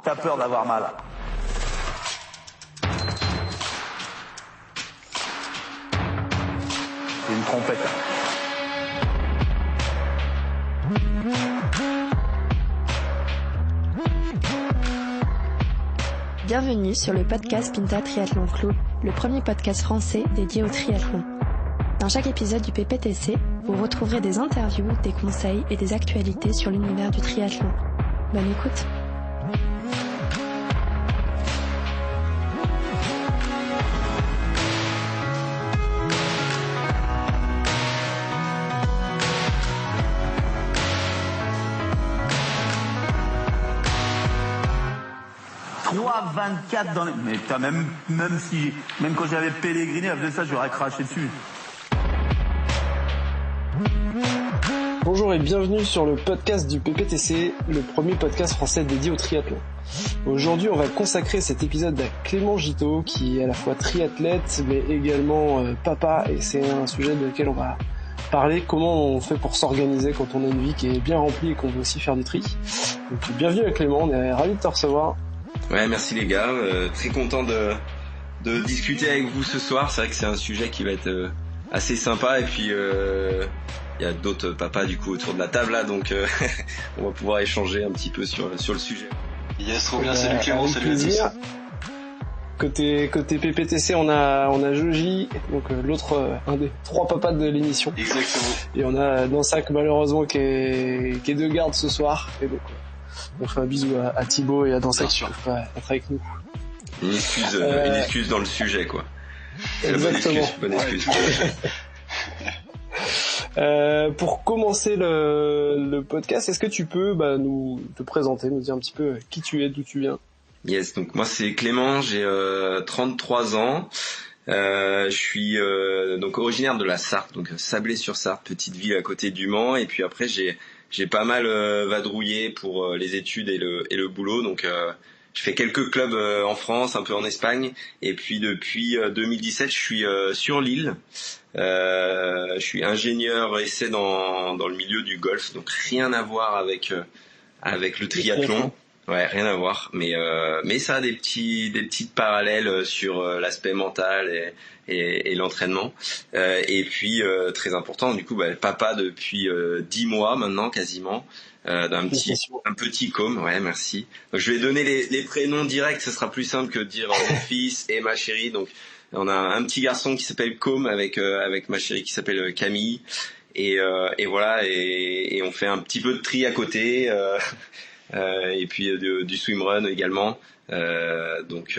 T'as peur d'avoir mal. C'est une trompette. Bienvenue sur le podcast Pinta Triathlon Club, le premier podcast français dédié au triathlon. Dans chaque épisode du PPTC, vous retrouverez des interviews, des conseils et des actualités sur l'univers du triathlon. Bonne écoute. Trois 24 dans les... Mais putain, même quand j'avais Pellegrini, elle faisait ça, j'aurais craché dessus. Bonjour et bienvenue sur le podcast du PPTC, le premier podcast français dédié au triathlon. Aujourd'hui, on va consacrer cet épisode à Clément Giteau, qui est à la fois triathlète, mais également papa, et c'est un sujet lequel on va parler, comment on fait pour s'organiser quand on a une vie qui est bien remplie et qu'on veut aussi faire du tri. Donc bienvenue à Clément, on est ravis de te recevoir. Ouais, merci les gars, très content de discuter avec vous ce soir. C'est vrai que c'est un sujet qui va être assez sympa, et puis il y a d'autres papas du coup autour de la table là, donc on va pouvoir échanger un petit peu sur le sujet. Yes, trop bien, salut Clément, salut à tous. Côté PPTC, on a Joji, donc l'autre, un des trois papas de l'émission. Exactement. Et on a Dansac malheureusement qui est de garde ce soir, et donc on fait un bisou à Thibaut et à Dansac qui peuvent pas être avec nous. Une excuse dans le sujet, quoi. Exactement. Bonne excuse. Pour commencer le podcast, est-ce que tu peux nous te présenter, nous dire un petit peu qui tu es, d'où tu viens? Yes, donc moi c'est Clément, j'ai 33 ans. Je suis donc originaire de la Sarthe, donc Sablé-sur-Sarthe, petite ville à côté du Mans, et puis après j'ai pas mal vadrouillé pour les études et le boulot, donc je fais quelques clubs en France, un peu en Espagne, et puis depuis 2017 je suis sur l'île. Je suis ingénieur essai dans le milieu du golf, donc rien à voir avec le triathlon. Ouais, rien à voir, mais ça a des petites parallèles sur l'aspect mental et l'entraînement. Et puis très important, du coup, papa depuis 10 mois maintenant quasiment, d'un petit com. Ouais, merci. Donc je vais donner les prénoms directs, ce sera plus simple que de dire mon fils et ma chérie. Donc on a un petit garçon qui s'appelle Com avec ma chérie qui s'appelle Camille, et voilà, et on fait un petit peu de tri à côté. Et puis du swimrun également, donc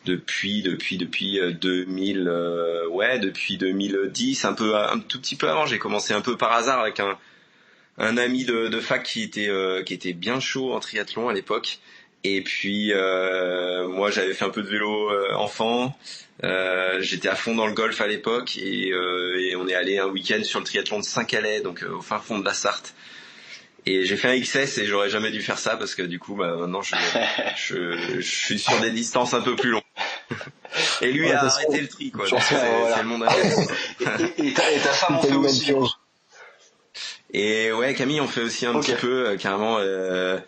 depuis 2000, depuis 2010, un tout petit peu avant. J'ai commencé un peu par hasard avec un ami de fac qui était bien chaud en triathlon à l'époque, et puis moi j'avais fait un peu de vélo enfant, j'étais à fond dans le golf à l'époque, et on est allé un week-end sur le triathlon de Saint-Calais, donc au fin fond de la Sarthe. Et j'ai fait un XS, et j'aurais jamais dû faire ça parce que du coup, maintenant, je suis sur des distances un peu plus longues. Et lui a arrêté le tri, quoi. Donc c'est le monde à Et ta femme en fait aussi. Et ouais, Camille, on fait aussi un petit peu, carrément. Elle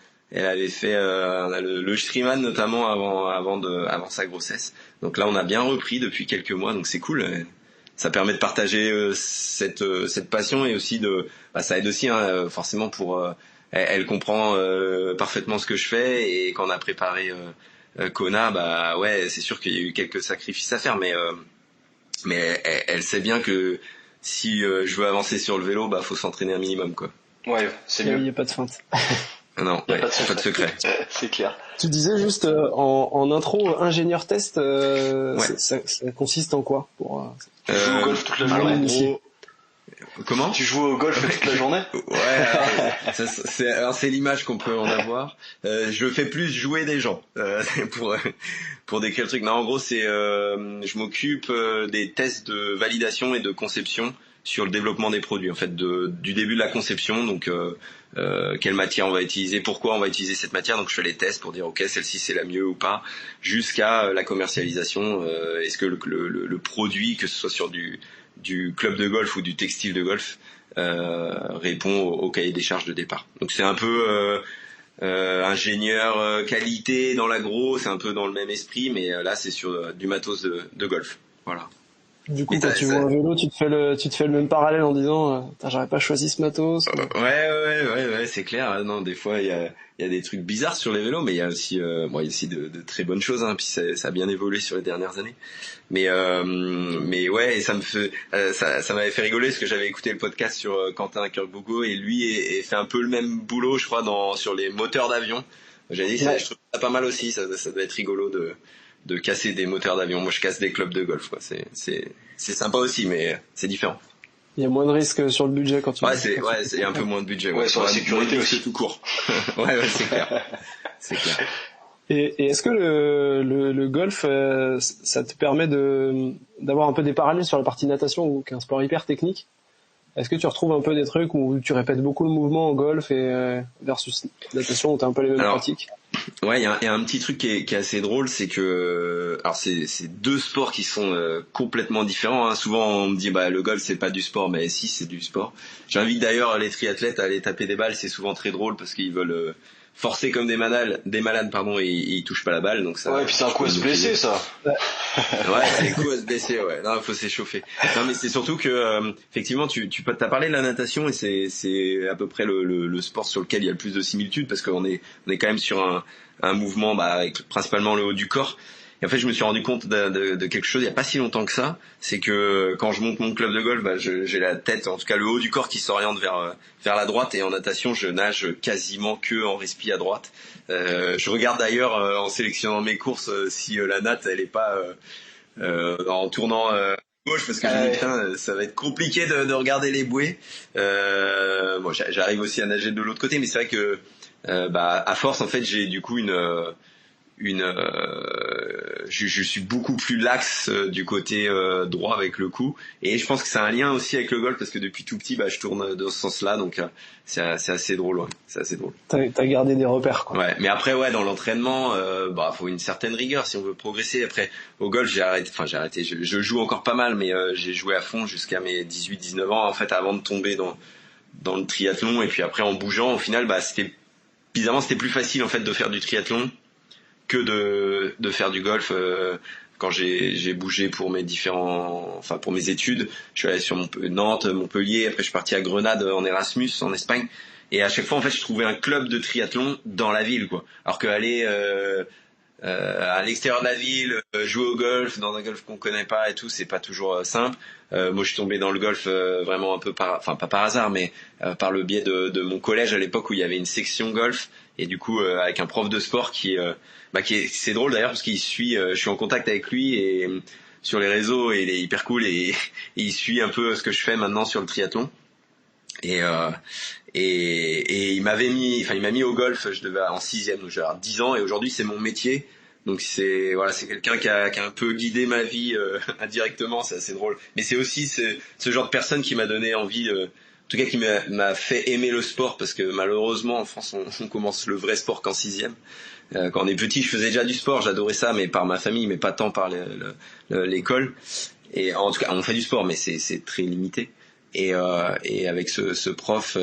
avait fait le Striemann notamment avant sa grossesse. Donc là, on a bien repris depuis quelques mois, donc c'est cool. Ça permet de partager cette passion, et aussi ça aide aussi forcément pour elle comprend parfaitement ce que je fais, et quand on a préparé Kona, ouais, c'est sûr qu'il y a eu quelques sacrifices à faire, mais elle sait bien que si je veux avancer sur le vélo, faut s'entraîner un minimum, quoi. Ouais, c'est mieux. Il n'y a pas de feinte. Non, pas de secret. C'est clair. Tu disais juste en intro, ingénieur test, ouais. ça consiste en quoi pour tu joues au golf toute la journée. Comment? Tu joues au golf toute la journée? Ouais, c'est l'image qu'on peut en avoir. Je fais plus jouer des gens pour décrire le truc. Non, en gros, je m'occupe des tests de validation et de conception sur le développement des produits, en fait, du début de la conception, donc quelle matière on va utiliser, pourquoi on va utiliser cette matière, donc je fais les tests pour dire ok, celle-ci c'est la mieux ou pas, jusqu'à la commercialisation. Est-ce que le produit, que ce soit sur du club de golf ou du textile de golf, répond au cahier des charges de départ. Donc c'est un peu ingénieur qualité dans l'agro, c'est un peu dans le même esprit, mais là c'est sur du matos de golf. Voilà. Du coup, quand tu vois un vélo, tu te fais le même parallèle en disant, j'aurais pas choisi ce matos. Ouais, c'est clair. Non, des fois il y a des trucs bizarres sur les vélos, mais il y a aussi, il y a aussi de très bonnes choses. Puis ça a bien évolué sur les dernières années. Mais ouais, et ça m'avait fait rigoler parce que j'avais écouté le podcast sur Quentin Kirkbogo et lui et fait un peu le même boulot, je crois, sur les moteurs d'avion. J'avais dit, je trouve ça pas mal aussi. Ça doit être rigolo de casser des moteurs d'avion. Moi, je casse des clubs de golf, quoi. C'est sympa aussi, mais c'est différent. Il y a moins de risques sur le budget quand tu. C'est un peu moins de budget. Ouais, sur la sécurité aussi tout court. ouais, c'est clair. C'est clair. Et est-ce que le golf, ça te permet d'avoir un peu des parallèles sur la partie natation, qui est un sport hyper technique? Est-ce que tu retrouves un peu des trucs où tu répètes beaucoup le mouvement en golf et versus natation où t'as un peu les mêmes pratiques? Ouais, il y a un petit truc qui est assez drôle, c'est que alors c'est deux sports qui sont complètement différents. Souvent on me dit le golf c'est pas du sport, mais si, c'est du sport. J'invite d'ailleurs les triathlètes à aller taper des balles, c'est souvent très drôle parce qu'ils veulent forcer comme des malades et ils touchent pas la balle, donc ça. Ouais, et puis c'est un coup à se blesser, ça. Ouais, c'est un coup à se blesser, ouais. Non, faut s'échauffer. Non, mais c'est surtout que effectivement, t'as parlé de la natation et c'est à peu près le sport sur lequel il y a le plus de similitudes parce qu'on est quand même sur un mouvement avec principalement le haut du corps. Et en fait, je me suis rendu compte de quelque chose il y a pas si longtemps que ça, c'est que quand je monte mon club de golf, j'ai la tête, en tout cas le haut du corps qui s'oriente vers la droite, et en natation, je nage quasiment que en respi à droite. Je regarde d'ailleurs en sélectionnant mes courses si la natte elle est pas en tournant gauche, parce que je me dis putain, ça va être compliqué de regarder les bouées. Bon, j'arrive aussi à nager de l'autre côté, mais c'est vrai que à force en fait, j'ai du coup je suis beaucoup plus laxe du côté droit avec le coup, et je pense que c'est un lien aussi avec le golf parce que depuis tout petit je tourne dans ce sens-là, donc c'est assez drôle, ouais. C'est assez drôle. T'as gardé des repères, quoi. Ouais, mais après dans l'entraînement faut une certaine rigueur si on veut progresser. Après au golf j'ai arrêté, je joue encore pas mal, mais j'ai joué à fond jusqu'à mes 18-19 ans en fait, avant de tomber dans le triathlon, et puis après en bougeant au final c'était plus facile en fait de faire du triathlon que de faire du golf. Quand j'ai bougé pour mes pour mes études, je suis allé sur Nantes, Montpellier, après je suis parti à Grenade en Erasmus en Espagne, et à chaque fois en fait je trouvais un club de triathlon dans la ville, quoi. Alors qu'aller à l'extérieur de la ville, jouer au golf dans un golf qu'on connaît pas et tout, c'est pas toujours simple. Moi je suis tombé dans le golf vraiment un peu pas par hasard, mais par le biais de mon collège à l'époque où il y avait une section golf, et du coup avec un prof de sport c'est drôle d'ailleurs parce je suis en contact avec lui et sur les réseaux, et il est hyper cool, et il suit un peu ce que je fais maintenant sur le triathlon, et il m'a mis au golf, je devais en 6e, donc j'avais 10 ans, et aujourd'hui c'est mon métier. Donc c'est quelqu'un qui a un peu guidé ma vie indirectement, c'est assez drôle. Mais c'est aussi ce genre de personne qui m'a donné envie, en tout cas qui m'a fait aimer le sport, parce que malheureusement en France on commence le vrai sport qu'en 6e. Quand on est petit, je faisais déjà du sport, j'adorais ça, mais par ma famille, mais pas tant par l'école. Et en tout cas, on fait du sport, mais c'est très limité. Et avec ce prof,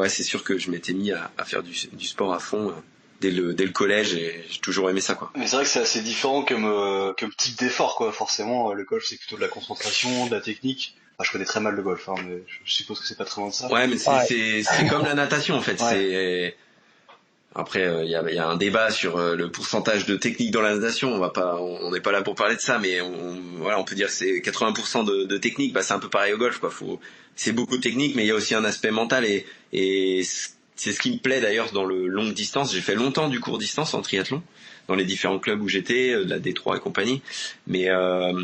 c'est sûr que je m'étais mis à faire du sport à fond dès le collège, et j'ai toujours aimé ça, quoi. Mais c'est vrai que c'est assez différent comme type d'effort, quoi. Forcément, le golf c'est plutôt de la concentration, de la technique. Je connais très mal le golf, mais je suppose que c'est pas très loin de ça. Ouais, mais c'est comme la natation en fait. Ouais. Après, il y a un débat sur le pourcentage de technique dans la natation. On n'est pas là pour parler de ça, mais on peut dire que c'est 80% de technique. C'est un peu pareil au golf, quoi. C'est beaucoup de technique, mais il y a aussi un aspect mental, et c'est ce qui me plaît d'ailleurs dans le longue distance. J'ai fait longtemps du court distance en triathlon, dans les différents clubs où j'étais, de la D3 et compagnie. Mais en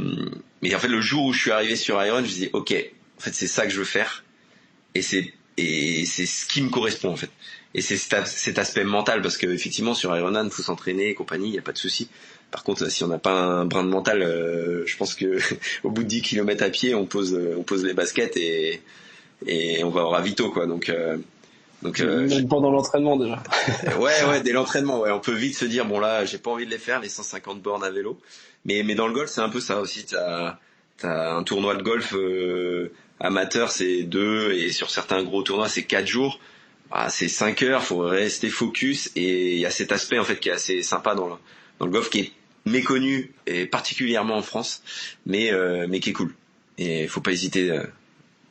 fait, le jour où je suis arrivé sur Iron, je me dis ok, en fait c'est ça que je veux faire, et c'est ce qui me correspond en fait. Et c'est cet aspect mental, parce que effectivement sur Ironman faut s'entraîner et compagnie, il y a pas de souci. Par contre, si on n'a pas un brin de mental, je pense que au bout de 10 km à pied, on pose les baskets et on va au ravito, quoi. Donc même pendant l'entraînement déjà. ouais, dès l'entraînement, ouais, on peut vite se dire bon là, j'ai pas envie de les faire les 150 bornes à vélo. Mais dans le golf, c'est un peu ça aussi. T'as un tournoi de golf amateur, c'est 2, et sur certains gros tournois, c'est 4 jours. c'est 5 heures, faut rester focus, et il y a cet aspect en fait qui est assez sympa dans le golf, qui est méconnu, et particulièrement en France, mais qui est cool. Et faut pas hésiter à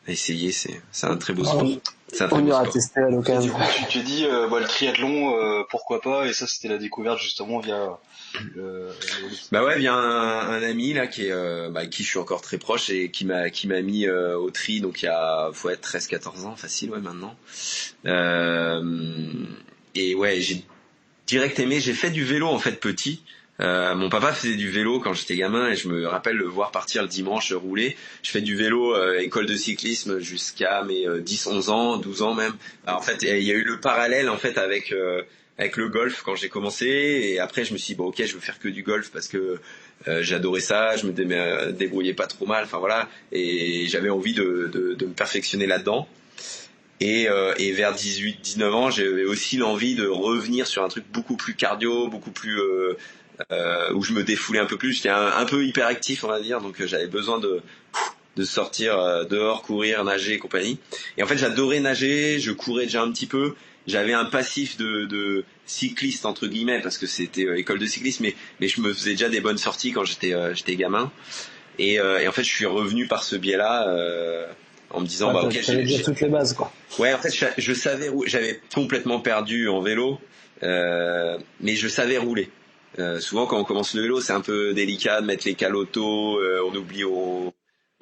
essayer, c'est un très beau sport. On ira tester à l'occasion. Du coup, tu t'es dit, le triathlon, pourquoi pas, et ça c'était la découverte justement via Bah ouais, il y a un ami là qui est qui je suis encore très proche et qui m'a mis au tri, donc il y a 13-14 ans facile, ouais, maintenant. Et ouais, j'ai direct aimé. J'ai fait du vélo en fait petit. Mon papa faisait du vélo quand j'étais gamin, et je me rappelle le voir partir le dimanche rouler. Je fais du vélo, école de cyclisme, jusqu'à mes 10-11 ans, 12 ans même. Alors, en fait, il y a eu le parallèle en fait avec le golf quand j'ai commencé, et après je me suis dit, bon ok, je veux faire que du golf parce que j'adorais ça, je me débrouillais pas trop mal, enfin voilà, et j'avais envie de me perfectionner là-dedans. Et vers 18-19 ans, j'avais aussi l'envie de revenir sur un truc beaucoup plus cardio, beaucoup plus où je me défoulais un peu plus. J'étais un peu hyperactif, on va dire, donc j'avais besoin de sortir dehors, courir, nager et compagnie. Et en fait, j'adorais nager, je courais déjà un petit peu. J'avais un passif de cycliste entre guillemets, parce que c'était école de cyclisme, mais je me faisais déjà des bonnes sorties quand j'étais gamin. Et en fait, je suis revenu par ce biais-là. En me disant ok, j'avais déjà toutes les bases, quoi. Ouais, en fait je savais j'avais complètement perdu en vélo, mais je savais rouler. Souvent quand on commence le vélo, c'est un peu délicat de mettre les cales auto, on oublie au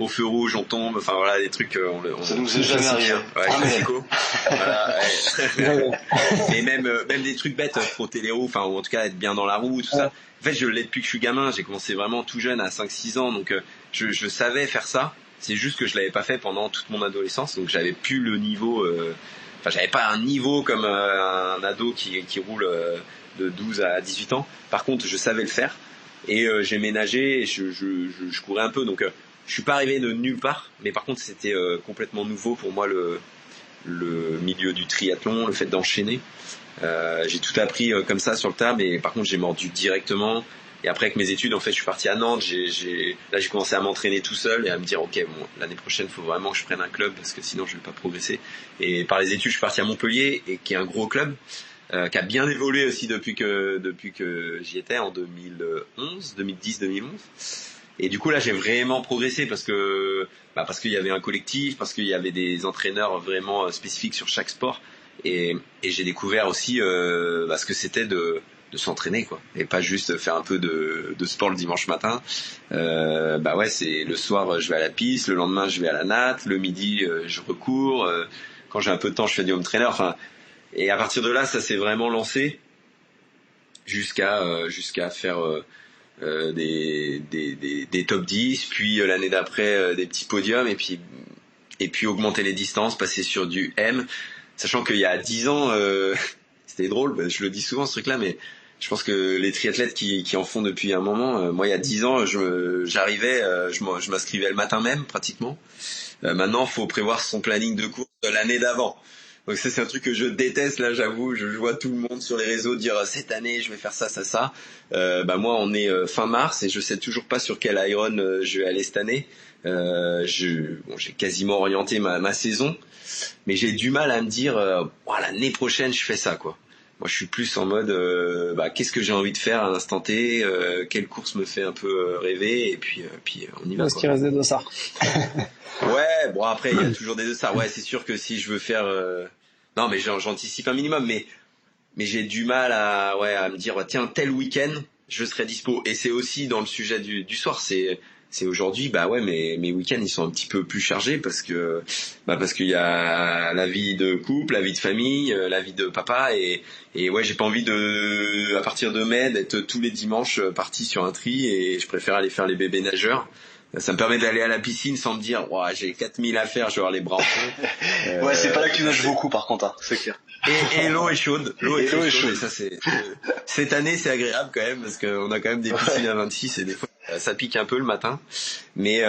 feu rouge, on tombe, enfin voilà, des trucs ça nous est jamais arrivé. Ouais, voilà, ouais. Et même des trucs bêtes, frotter les roues, enfin, ou en tout cas être bien dans la roue, tout ça. En fait, je l'ai depuis que je suis gamin, j'ai commencé vraiment tout jeune, à 5-6 ans, donc je savais faire ça. C'est juste que je l'avais pas fait pendant toute mon adolescence, donc j'avais plus le niveau, j'avais pas un niveau comme un ado qui roule de 12 à 18 ans. Par contre, je savais le faire, et j'ai ménagé, et je courais un peu, donc je suis pas arrivé de nulle part, mais par contre c'était complètement nouveau pour moi, le milieu du triathlon, le fait d'enchaîner. J'ai tout appris comme ça sur le tas, mais par contre j'ai mordu directement. Et après, avec mes études, en fait, je suis parti à Nantes. Là, j'ai commencé à m'entraîner tout seul et à me dire, ok, bon, l'année prochaine, il faut vraiment que je prenne un club parce que sinon, je vais pas progresser. Et par les études, je suis parti à Montpellier, et qui est un gros club, qui a bien évolué aussi depuis que j'y étais en 2010-2011. Et du coup, là, j'ai vraiment progressé parce qu'il y avait un collectif, parce qu'il y avait des entraîneurs vraiment spécifiques sur chaque sport, et j'ai découvert aussi ce que c'était de s'entraîner, quoi, et pas juste faire un peu de sport le dimanche matin. C'est le soir, je vais à la piste, le lendemain je vais à la natte, le midi je recours, quand j'ai un peu de temps je fais du home trainer, enfin, et à partir de là ça s'est vraiment lancé jusqu'à faire des top 10, puis l'année d'après des petits podiums, et puis augmenter les distances, passer sur du M, sachant qu'il y a 10 ans c'était drôle, je le dis souvent ce truc là, mais je pense que les triathlètes qui en font depuis un moment, moi il y a 10 ans j'arrivais, je m'inscrivais le matin même pratiquement. Maintenant faut prévoir son planning de course l'année d'avant. Donc ça c'est un truc que je déteste, là j'avoue, je vois tout le monde sur les réseaux dire cette année je vais faire ça. Moi on est fin mars et je sais toujours pas sur quel Iron je vais aller cette année. J'ai quasiment orienté ma saison, mais j'ai du mal à me dire l'année prochaine je fais ça, quoi. Moi, je suis plus en mode, qu'est-ce que j'ai envie de faire à l'instant T, quelle course me fait un peu rêver, et puis on y va. Est-ce qu'il reste des dossards? Ouais, bon après, il y a toujours des dossards. Ouais, c'est sûr que si je veux faire, non, mais j'anticipe un minimum, mais j'ai du mal à me dire, tiens, tel week-end, je serai dispo. Et c'est aussi dans le sujet du soir, c'est aujourd'hui, mes week-ends ils sont un petit peu plus chargés parce qu'il y a la vie de couple, la vie de famille, la vie de papa, et ouais, j'ai pas envie à partir de mai d'être tous les dimanches parti sur un tri, et je préfère aller faire les bébés nageurs. Ça me permet d'aller à la piscine sans me dire j'ai 4000 à faire, je vais avoir les bras en fond. Ouais, c'est pas là que tu nages beaucoup par contre, hein, c'est clair. Et l'eau est chaude, et ça c'est cette année c'est agréable quand même parce qu'on a quand même des piscines à 26 et des fois ça pique un peu le matin, mais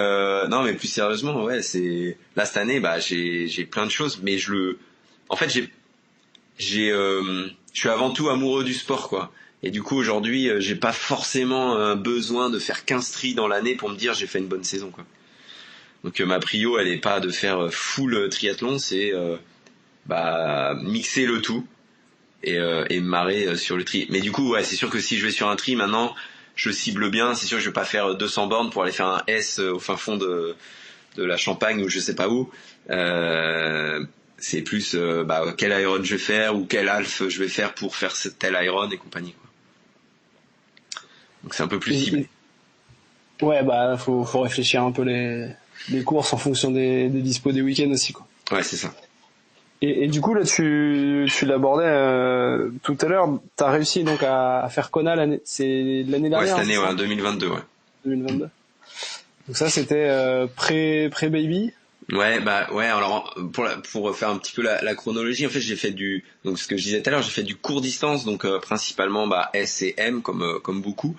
non, mais plus sérieusement, ouais, c'est là cette année j'ai plein de choses, mais je suis avant tout amoureux du sport, quoi. Et du coup aujourd'hui j'ai pas forcément un besoin de faire 15 tris dans l'année pour me dire j'ai fait une bonne saison, quoi. Donc ma prio elle est pas de faire full triathlon, c'est mixer le tout et me marrer sur le tri. Mais du coup, ouais, c'est sûr que si je vais sur un tri maintenant, je cible bien. C'est sûr que je vais pas faire 200 bornes pour aller faire un S au fin fond de la Champagne ou je sais pas où. C'est plus quel Iron je vais faire ou quel Half je vais faire pour faire tel Iron et compagnie, quoi. Donc c'est un peu plus ciblé. Ouais, faut réfléchir un peu les courses en fonction des dispos des week-ends aussi, quoi. Ouais, c'est ça. Et du coup là tu l'abordais tout à l'heure, t'as réussi donc à faire Kona c'est l'année dernière. Ouais, cette année, ouais, 2022, ouais. 2022. Donc ça c'était pré-baby. Ouais, alors pour faire un petit peu la chronologie, en fait, j'ai fait donc ce que je disais tout à l'heure, j'ai fait du court distance, donc principalement S et M comme beaucoup.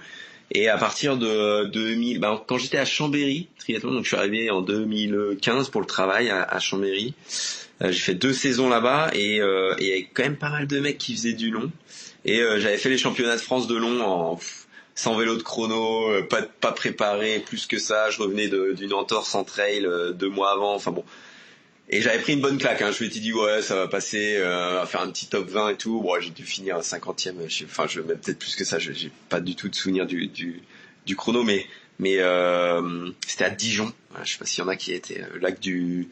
Et à partir de 2000, quand j'étais à Chambéry triathlon, donc je suis arrivé en 2015 pour le travail à Chambéry. J'ai fait 2 saisons là-bas et il y avait quand même pas mal de mecs qui faisaient du long. Et j'avais fait les championnats de France de long sans vélo de chrono, pas préparé plus que ça. Je revenais d'une entorse en trail 2 mois avant. Enfin bon. Et j'avais pris une bonne claque. Hein. Je m'étais dit ouais, ça va passer, à faire un petit top 20 et tout. Bon, j'ai dû finir à 50e. Je même peut-être plus que ça. J'ai pas du tout de souvenir du chrono, mais c'était à Dijon. Je sais pas s'il y en a qui étaient lac du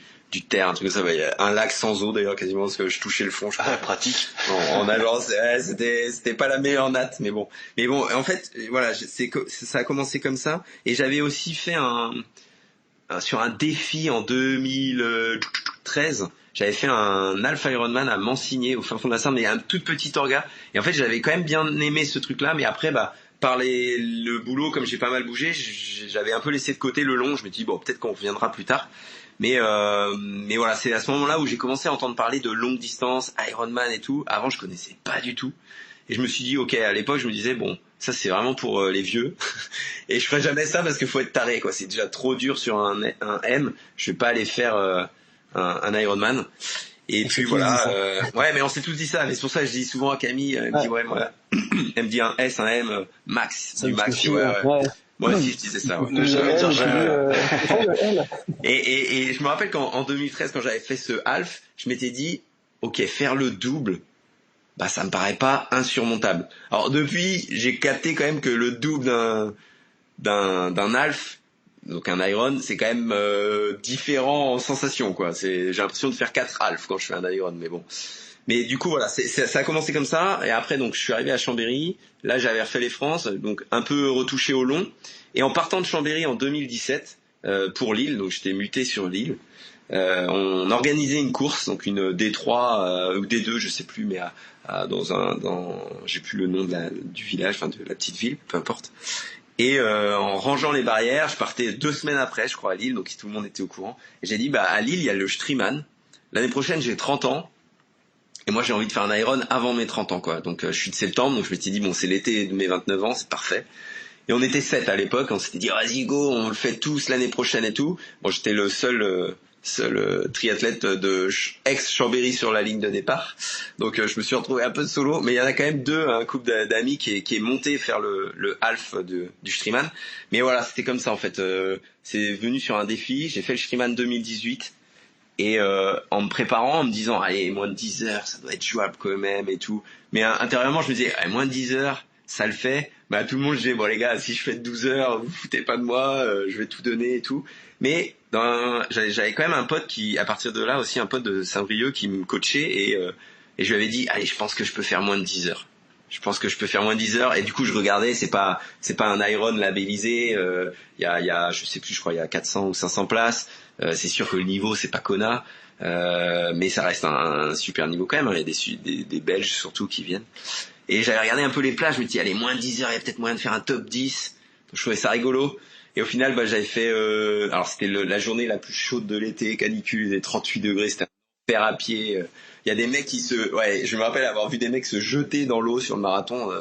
Terre, un truc comme ça. Il y a un lac sans eau d'ailleurs quasiment parce que je touchais le fond. Pratique. En agence, c'était pas la meilleure natte, mais bon. En fait, voilà, ça a commencé comme ça. Et j'avais aussi fait sur un défi en 2013, j'avais fait un Alpha Ironman à Mansigné au fin fond de la Sarthe, mais un tout petit orga. Et en fait, j'avais quand même bien aimé ce truc-là, mais après, par le boulot, comme j'ai pas mal bougé, j'avais un peu laissé de côté le long. Je me dis bon, peut-être qu'on reviendra plus tard. Mais voilà, c'est à ce moment-là où j'ai commencé à entendre parler de longue distance, Ironman et tout. Avant, je connaissais pas du tout. Et je me suis dit, ok, à l'époque, je me disais, bon, ça c'est vraiment pour les vieux. Et je ferai jamais ça parce qu'il faut être taré, quoi. C'est déjà trop dur sur un M. Je vais pas aller faire un Ironman. Et puis voilà, ouais, mais on s'est tous dit ça. Mais c'est pour ça que je dis souvent à Camille, elle me dit, ouais, moi, elle me dit un S, un M, max, du max. Ouais. Moi aussi, je disais ça. Ouais. Et je me rappelle qu'en 2013, quand j'avais fait ce half, je m'étais dit, ok, faire le double, ça me paraît pas insurmontable. Alors depuis, j'ai capté quand même que le double d'un half, donc un Iron, c'est quand même différent en sensation, quoi. J'ai l'impression de faire 4 half quand je fais un Iron, mais bon. Mais du coup voilà, ça a commencé comme ça. Et après donc je suis arrivé à Chambéry. Là j'avais refait les France, donc un peu retouché au long. Et en partant de Chambéry en 2017 pour Lille, donc j'étais muté sur Lille. On organisait une course, donc une D3 ou D2, je sais plus, mais j'ai plus le nom du village, enfin de la petite ville, peu importe. Et en rangeant les barrières, je partais 2 semaines après, je crois, à Lille, donc tout le monde était au courant. Et j'ai dit, à Lille, il y a le Striemann. L'année prochaine, j'ai 30 ans. Et moi, j'ai envie de faire un Iron avant mes 30 ans, quoi. Donc, je suis de septembre, donc je m'étais dit, bon, c'est l'été de mes 29 ans, c'est parfait. Et on était 7 à l'époque, on s'était dit, vas-y, go, on le fait tous l'année prochaine et tout. Bon, j'étais le seul triathlète de ex-Chambéry sur la ligne de départ. Donc, je me suis retrouvé un peu solo, mais il y en a quand même un couple d'amis qui est monté faire le half du Striemann. Mais voilà, c'était comme ça, en fait. C'est venu sur un défi, j'ai fait le Striemann 2018. Et en me préparant, en me disant, allez, moins de 10 heures, ça doit être jouable quand même et tout. Mais intérieurement, je me disais, allez, moins de 10 heures, ça le fait. Tout le monde, je disais, bon les gars, si je fais 12 heures, vous foutez pas de moi, je vais tout donner et tout. Mais j'avais quand même un pote à partir de là aussi, un pote de Saint-Brieuc qui me coachait et je lui avais dit, allez, je pense que je peux faire moins de 10 heures. Je pense que je peux faire moins de 10 heures. Et du coup, je regardais, c'est pas un Iron labellisé. Il y a, je sais plus, je crois, il y a 400 ou 500 places. C'est sûr que le niveau, c'est pas Kona, mais ça reste un super niveau quand même. Hein. Il y a des Belges surtout qui viennent. Et j'avais regardé un peu les places. Je me dis, allez, moins de 10 heures, il y a peut-être moyen de faire un top 10. Donc, je trouvais ça rigolo. Et au final, j'avais fait. Alors, c'était la journée la plus chaude de l'été, canicule, des 38 degrés. C'était un enfer à pied. Il y a des mecs je me rappelle avoir vu des mecs se jeter dans l'eau sur le marathon,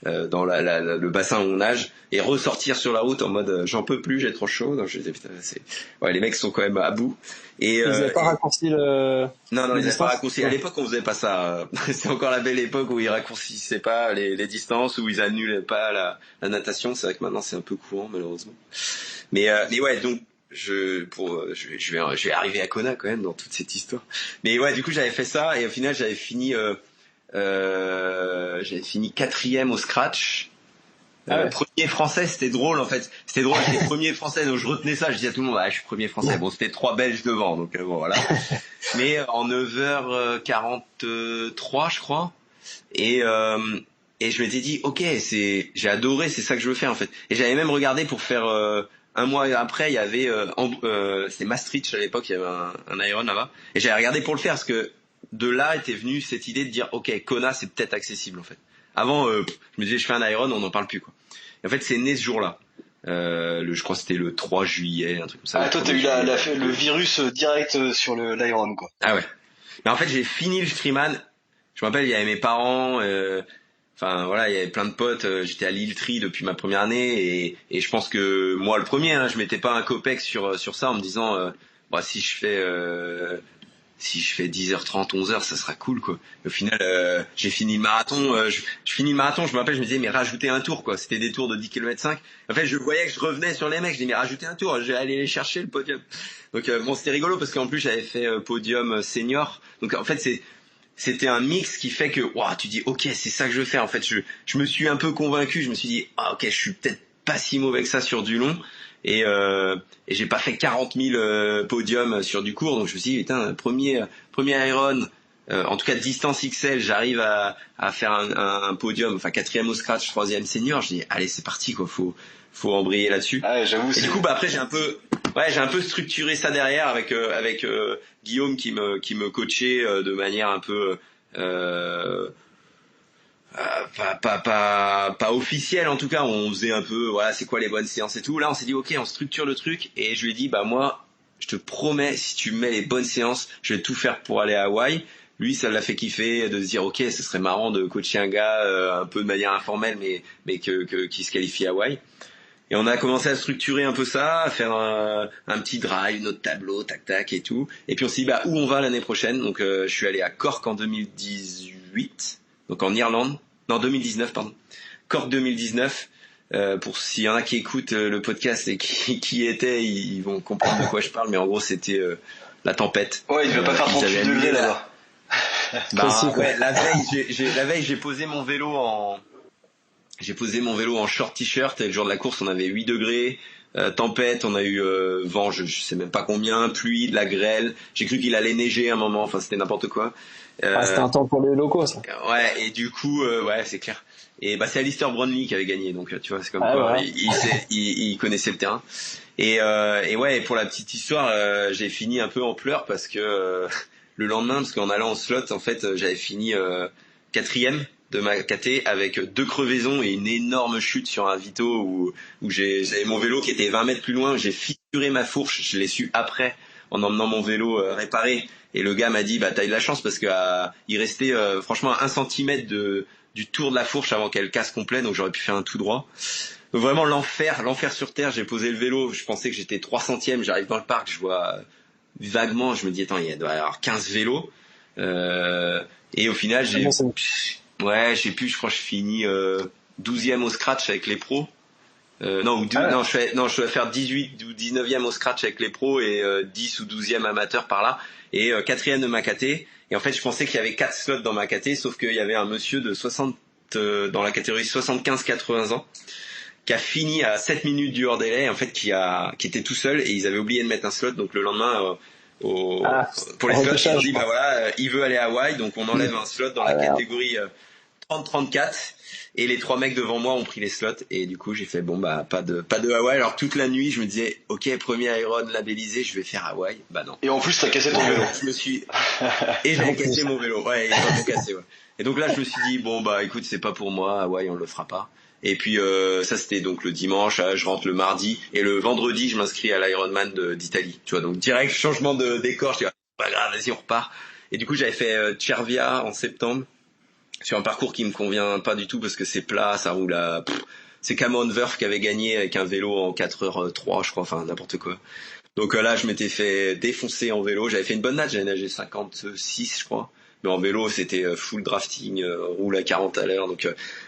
dans le bassin où on nage, et ressortir sur la route en mode j'en peux plus, j'ai trop chaud. Donc je disais putain, les mecs sont quand même à bout. Et ils n'avaient pas raccourci le. Non, ils n'avaient pas raccourci. Ouais. À l'époque, on faisait pas ça. C'était encore la belle époque où ils raccourcissaient pas les distances, où ils annulaient pas la natation. C'est vrai que maintenant c'est un peu courant malheureusement. Mais ouais, donc je vais arriver à Kona quand même dans toute cette histoire. Mais ouais, du coup j'avais fait ça et au final j'avais fini 4e au scratch. Premier français, c'était drôle en fait. C'était drôle, j'étais premier français, donc je retenais ça. Je disais à tout le monde, je suis premier français. Bon, c'était 3 Belges devant, donc bon voilà. Mais en 9h43, je crois. Et je m'étais dit, ok, j'ai adoré, c'est ça que je veux faire en fait. Et j'avais même regardé pour faire un mois après, il y avait c'était Maastricht à l'époque, il y avait un Iron là-bas. Et j'avais regardé pour le faire parce que de là était venue cette idée de dire, ok, Kona c'est peut-être accessible en fait. Avant, je me disais, je fais un Iron, on n'en parle plus quoi. Et en fait, c'est né ce jour-là. Je crois que c'était le 3 juillet, un truc comme ça. Ah, toi, t'as eu le virus direct sur l'Iron, quoi. Ah ouais. Mais en fait, j'ai fini le Streamman. Je me rappelle, il y avait mes parents, enfin voilà, il y avait plein de potes. J'étais à Lilletree depuis ma première année et je pense que moi le premier, je mettais pas un copec sur ça en me disant, si je fais 10h30, 11h, ça sera cool quoi. Et au final, j'ai fini le marathon. Je finis le marathon, je me rappelle, je me disais mais rajoutez un tour quoi. C'était des tours de 10 km 5. En fait, je voyais que je revenais sur les mecs. Je dis mais rajoutez un tour, je vais aller les chercher le podium. Donc bon, c'était rigolo parce qu'en plus j'avais fait podium senior. Donc en fait c'était un mix qui fait que tu dis ok, c'est ça que je veux faire. En fait, je me suis un peu convaincu. Je me suis dit ok, je suis peut-être pas si mauvais que ça sur du long. Et j'ai pas fait 40 000 podiums sur du court, donc je me suis dit putain, premier Iron, en tout cas distance XL, j'arrive à faire un podium, enfin 4e au scratch, 3e senior. Je dis allez, c'est parti quoi, faut embrayer là-dessus. Ah, j'avoue. Et du coup après j'ai un peu structuré ça derrière avec Guillaume qui me coachait de manière un peu pas officiel en tout cas. On faisait un peu c'est quoi les bonnes séances et tout. Là on s'est dit ok, on structure le truc et je lui ai dit moi je te promets, si tu mets les bonnes séances, je vais tout faire pour aller à Hawaï. Lui ça l'a fait kiffer de se dire ok, ce serait marrant de coacher un gars un peu de manière informelle mais qui se qualifie à Hawaï. Et on a commencé à structurer un peu ça, à faire un petit drive, notre tableau, tac tac et tout. Et puis on s'est dit où on va l'année prochaine. Donc je suis allé à Cork en 2018, donc en Irlande. Non, 2019, pardon. Cork 2019. Pour s'il y en a qui écoutent le podcast et qui étaient, ils vont comprendre de quoi je parle. Mais en gros, c'était la tempête. Ouais, il ne va pas faire 38 degrés là-bas. La veille, j'ai posé mon vélo en short t-shirt. Et le jour de la course, on avait 8 degrés. Tempête, on a eu vent, je sais même pas combien, pluie, de la grêle. J'ai cru qu'il allait neiger à un moment. Enfin, c'était n'importe quoi. C'était un temps pour les locaux, ça. Ouais, et du coup, c'est clair. Et c'est Alistair Brownlee qui avait gagné, donc tu vois, c'est comme il connaissait le terrain. Et pour la petite histoire, j'ai fini un peu en pleurs parce que le lendemain, parce qu'en allant en slot, en fait, j'avais fini 4e de ma KT avec 2 crevaisons et une énorme chute sur un Vito où j'avais mon vélo qui était 20 mètres plus loin, j'ai fissuré ma fourche, je l'ai su après en emmenant mon vélo réparé. Et le gars m'a dit t'as eu de la chance parce que il restait franchement à 1 centimètre du tour de la fourche avant qu'elle casse complet, donc j'aurais pu faire un tout droit. Donc vraiment l'enfer sur terre. J'ai posé le vélo, je pensais que j'étais 3 centièmes, j'arrive dans le parc, je vois vaguement, je me dis attends, il doit y avoir 15 vélos. Et au final je crois que je finis 12e au scratch avec les pros. Je dois faire 18 ou 19e au scratch avec les pros et 10 ou 12e amateur par là et 4e de ma KT. Et en fait, je pensais qu'il y avait 4 slots dans ma KT, sauf qu'il y avait un monsieur de 60 dans la catégorie 75-80 ans qui a fini à 7 minutes du hors délai, en fait qui était tout seul et ils avaient oublié de mettre un slot. Donc le lendemain pour les slots, ils ont dit il veut aller à Hawaï, donc on enlève un slot dans la catégorie 30-34. Et les 3 mecs devant moi ont pris les slots et du coup j'ai fait pas de Hawaï. Alors toute la nuit je me disais ok, premier Iron labellisé, je vais faire Hawaï. Non. Et en plus t'as cassé ton vélo. Et j'avais cassé mon vélo. Ouais, il a pas tout cassé. Ouais. Et donc là je me suis dit écoute, c'est pas pour moi, Hawaï on le fera pas. Et puis ça c'était donc le dimanche, je rentre le mardi et le vendredi je m'inscris à l'Ironman d'Italie. Tu vois, donc direct changement de décor. Je dis pas grave, vas-y on repart. Et du coup j'avais fait Cervia en septembre. Sur un parcours qui me convient pas du tout parce que c'est plat, ça roule c'est Cameron Wurf qui avait gagné avec un vélo en 4h03 je crois, enfin n'importe quoi. Donc là je m'étais fait défoncer en vélo, j'avais fait une bonne nage, j'avais nagé 56 je crois, mais en vélo c'était full drafting, roule à 40 à l'heure, donc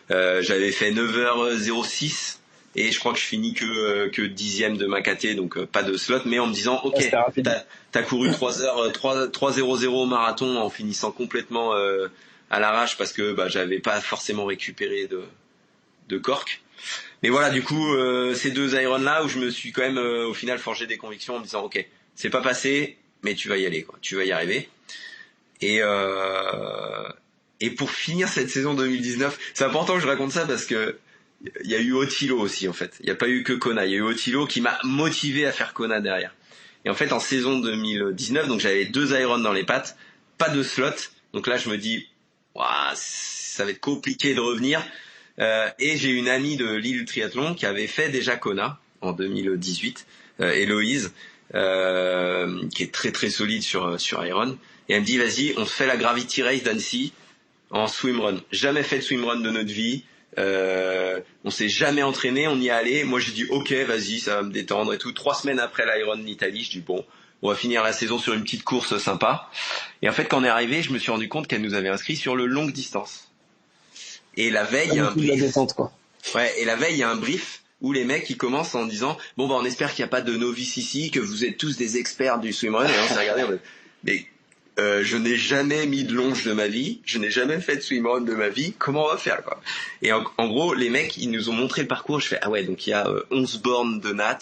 j'avais fait 9h06 et je crois que je finis que 10e de ma caté, donc pas de slot, mais en me disant ok, t'as couru 3h00 au marathon en finissant complètement à l'arrache parce que j'avais pas forcément récupéré de cork. Mais voilà, du coup ces 2 Iron là où je me suis quand même au final forgé des convictions en me disant ok, c'est pas passé, mais tu vas y aller, quoi, tu vas y arriver. Et pour finir cette saison 2019, c'est important que je raconte ça parce que il y a eu Otilo aussi en fait. Il n'y a pas eu que Kona, il y a eu Otilo qui m'a motivé à faire Kona derrière. Et en fait en saison 2019, donc j'avais 2 Iron dans les pattes, pas de slot. Donc là je me dis, ouah, ça va être compliqué de revenir. Et j'ai une amie de Lille Triathlon qui avait fait déjà Kona en 2018, Héloïse, qui est très très solide sur Iron. Et elle me dit, vas-y, on se fait la Gravity Race d'Annecy en swimrun. Jamais fait de swimrun de notre vie. On s'est jamais entraîné, on y est allé. Moi, j'ai dit, ok, vas-y, ça va me détendre et tout. 3 semaines après l'Iron Italie, je dis, bon, on va finir la saison sur une petite course sympa. Et en fait, quand on est arrivé, je me suis rendu compte qu'elle nous avait inscrit sur le longue distance. Et la veille, il y a un brief. Détente, quoi. Ouais, et la veille, il y a un brief où les mecs, ils commencent en disant, bon, on espère qu'il n'y a pas de novices ici, que vous êtes tous des experts du swimrun. Et on s'est regardé, mais je n'ai jamais mis de longe de ma vie, je n'ai jamais fait de swimrun de ma vie, comment on va faire, quoi? Et en gros, les mecs, ils nous ont montré le parcours, je fais, ah ouais, donc il y a 11 bornes de nat,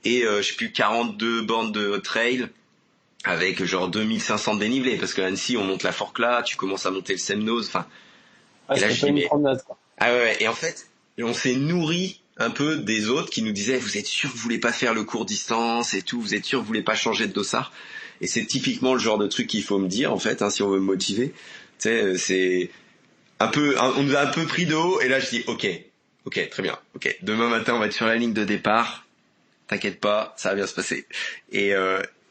et je sais plus, 42 bornes de trail, avec genre 2500 de dénivelé, parce qu'à Annecy, on monte la Forclaz, tu commences à monter le Semnose, enfin... Ah, et là, c'est pas une promenade, quoi. Ah ouais, et en fait, on s'est nourri un peu des autres qui nous disaient, vous êtes sûr que vous voulez pas faire le court distance et tout, vous êtes sûr que vous voulez pas changer de dossard? Et c'est typiquement le genre de truc qu'il faut me dire, en fait, si on veut me motiver. Tu sais, c'est un peu, on nous a un peu pris de haut, et là je dis, ok, très bien, ok, demain matin on va être sur la ligne de départ, t'inquiète pas, ça va bien se passer.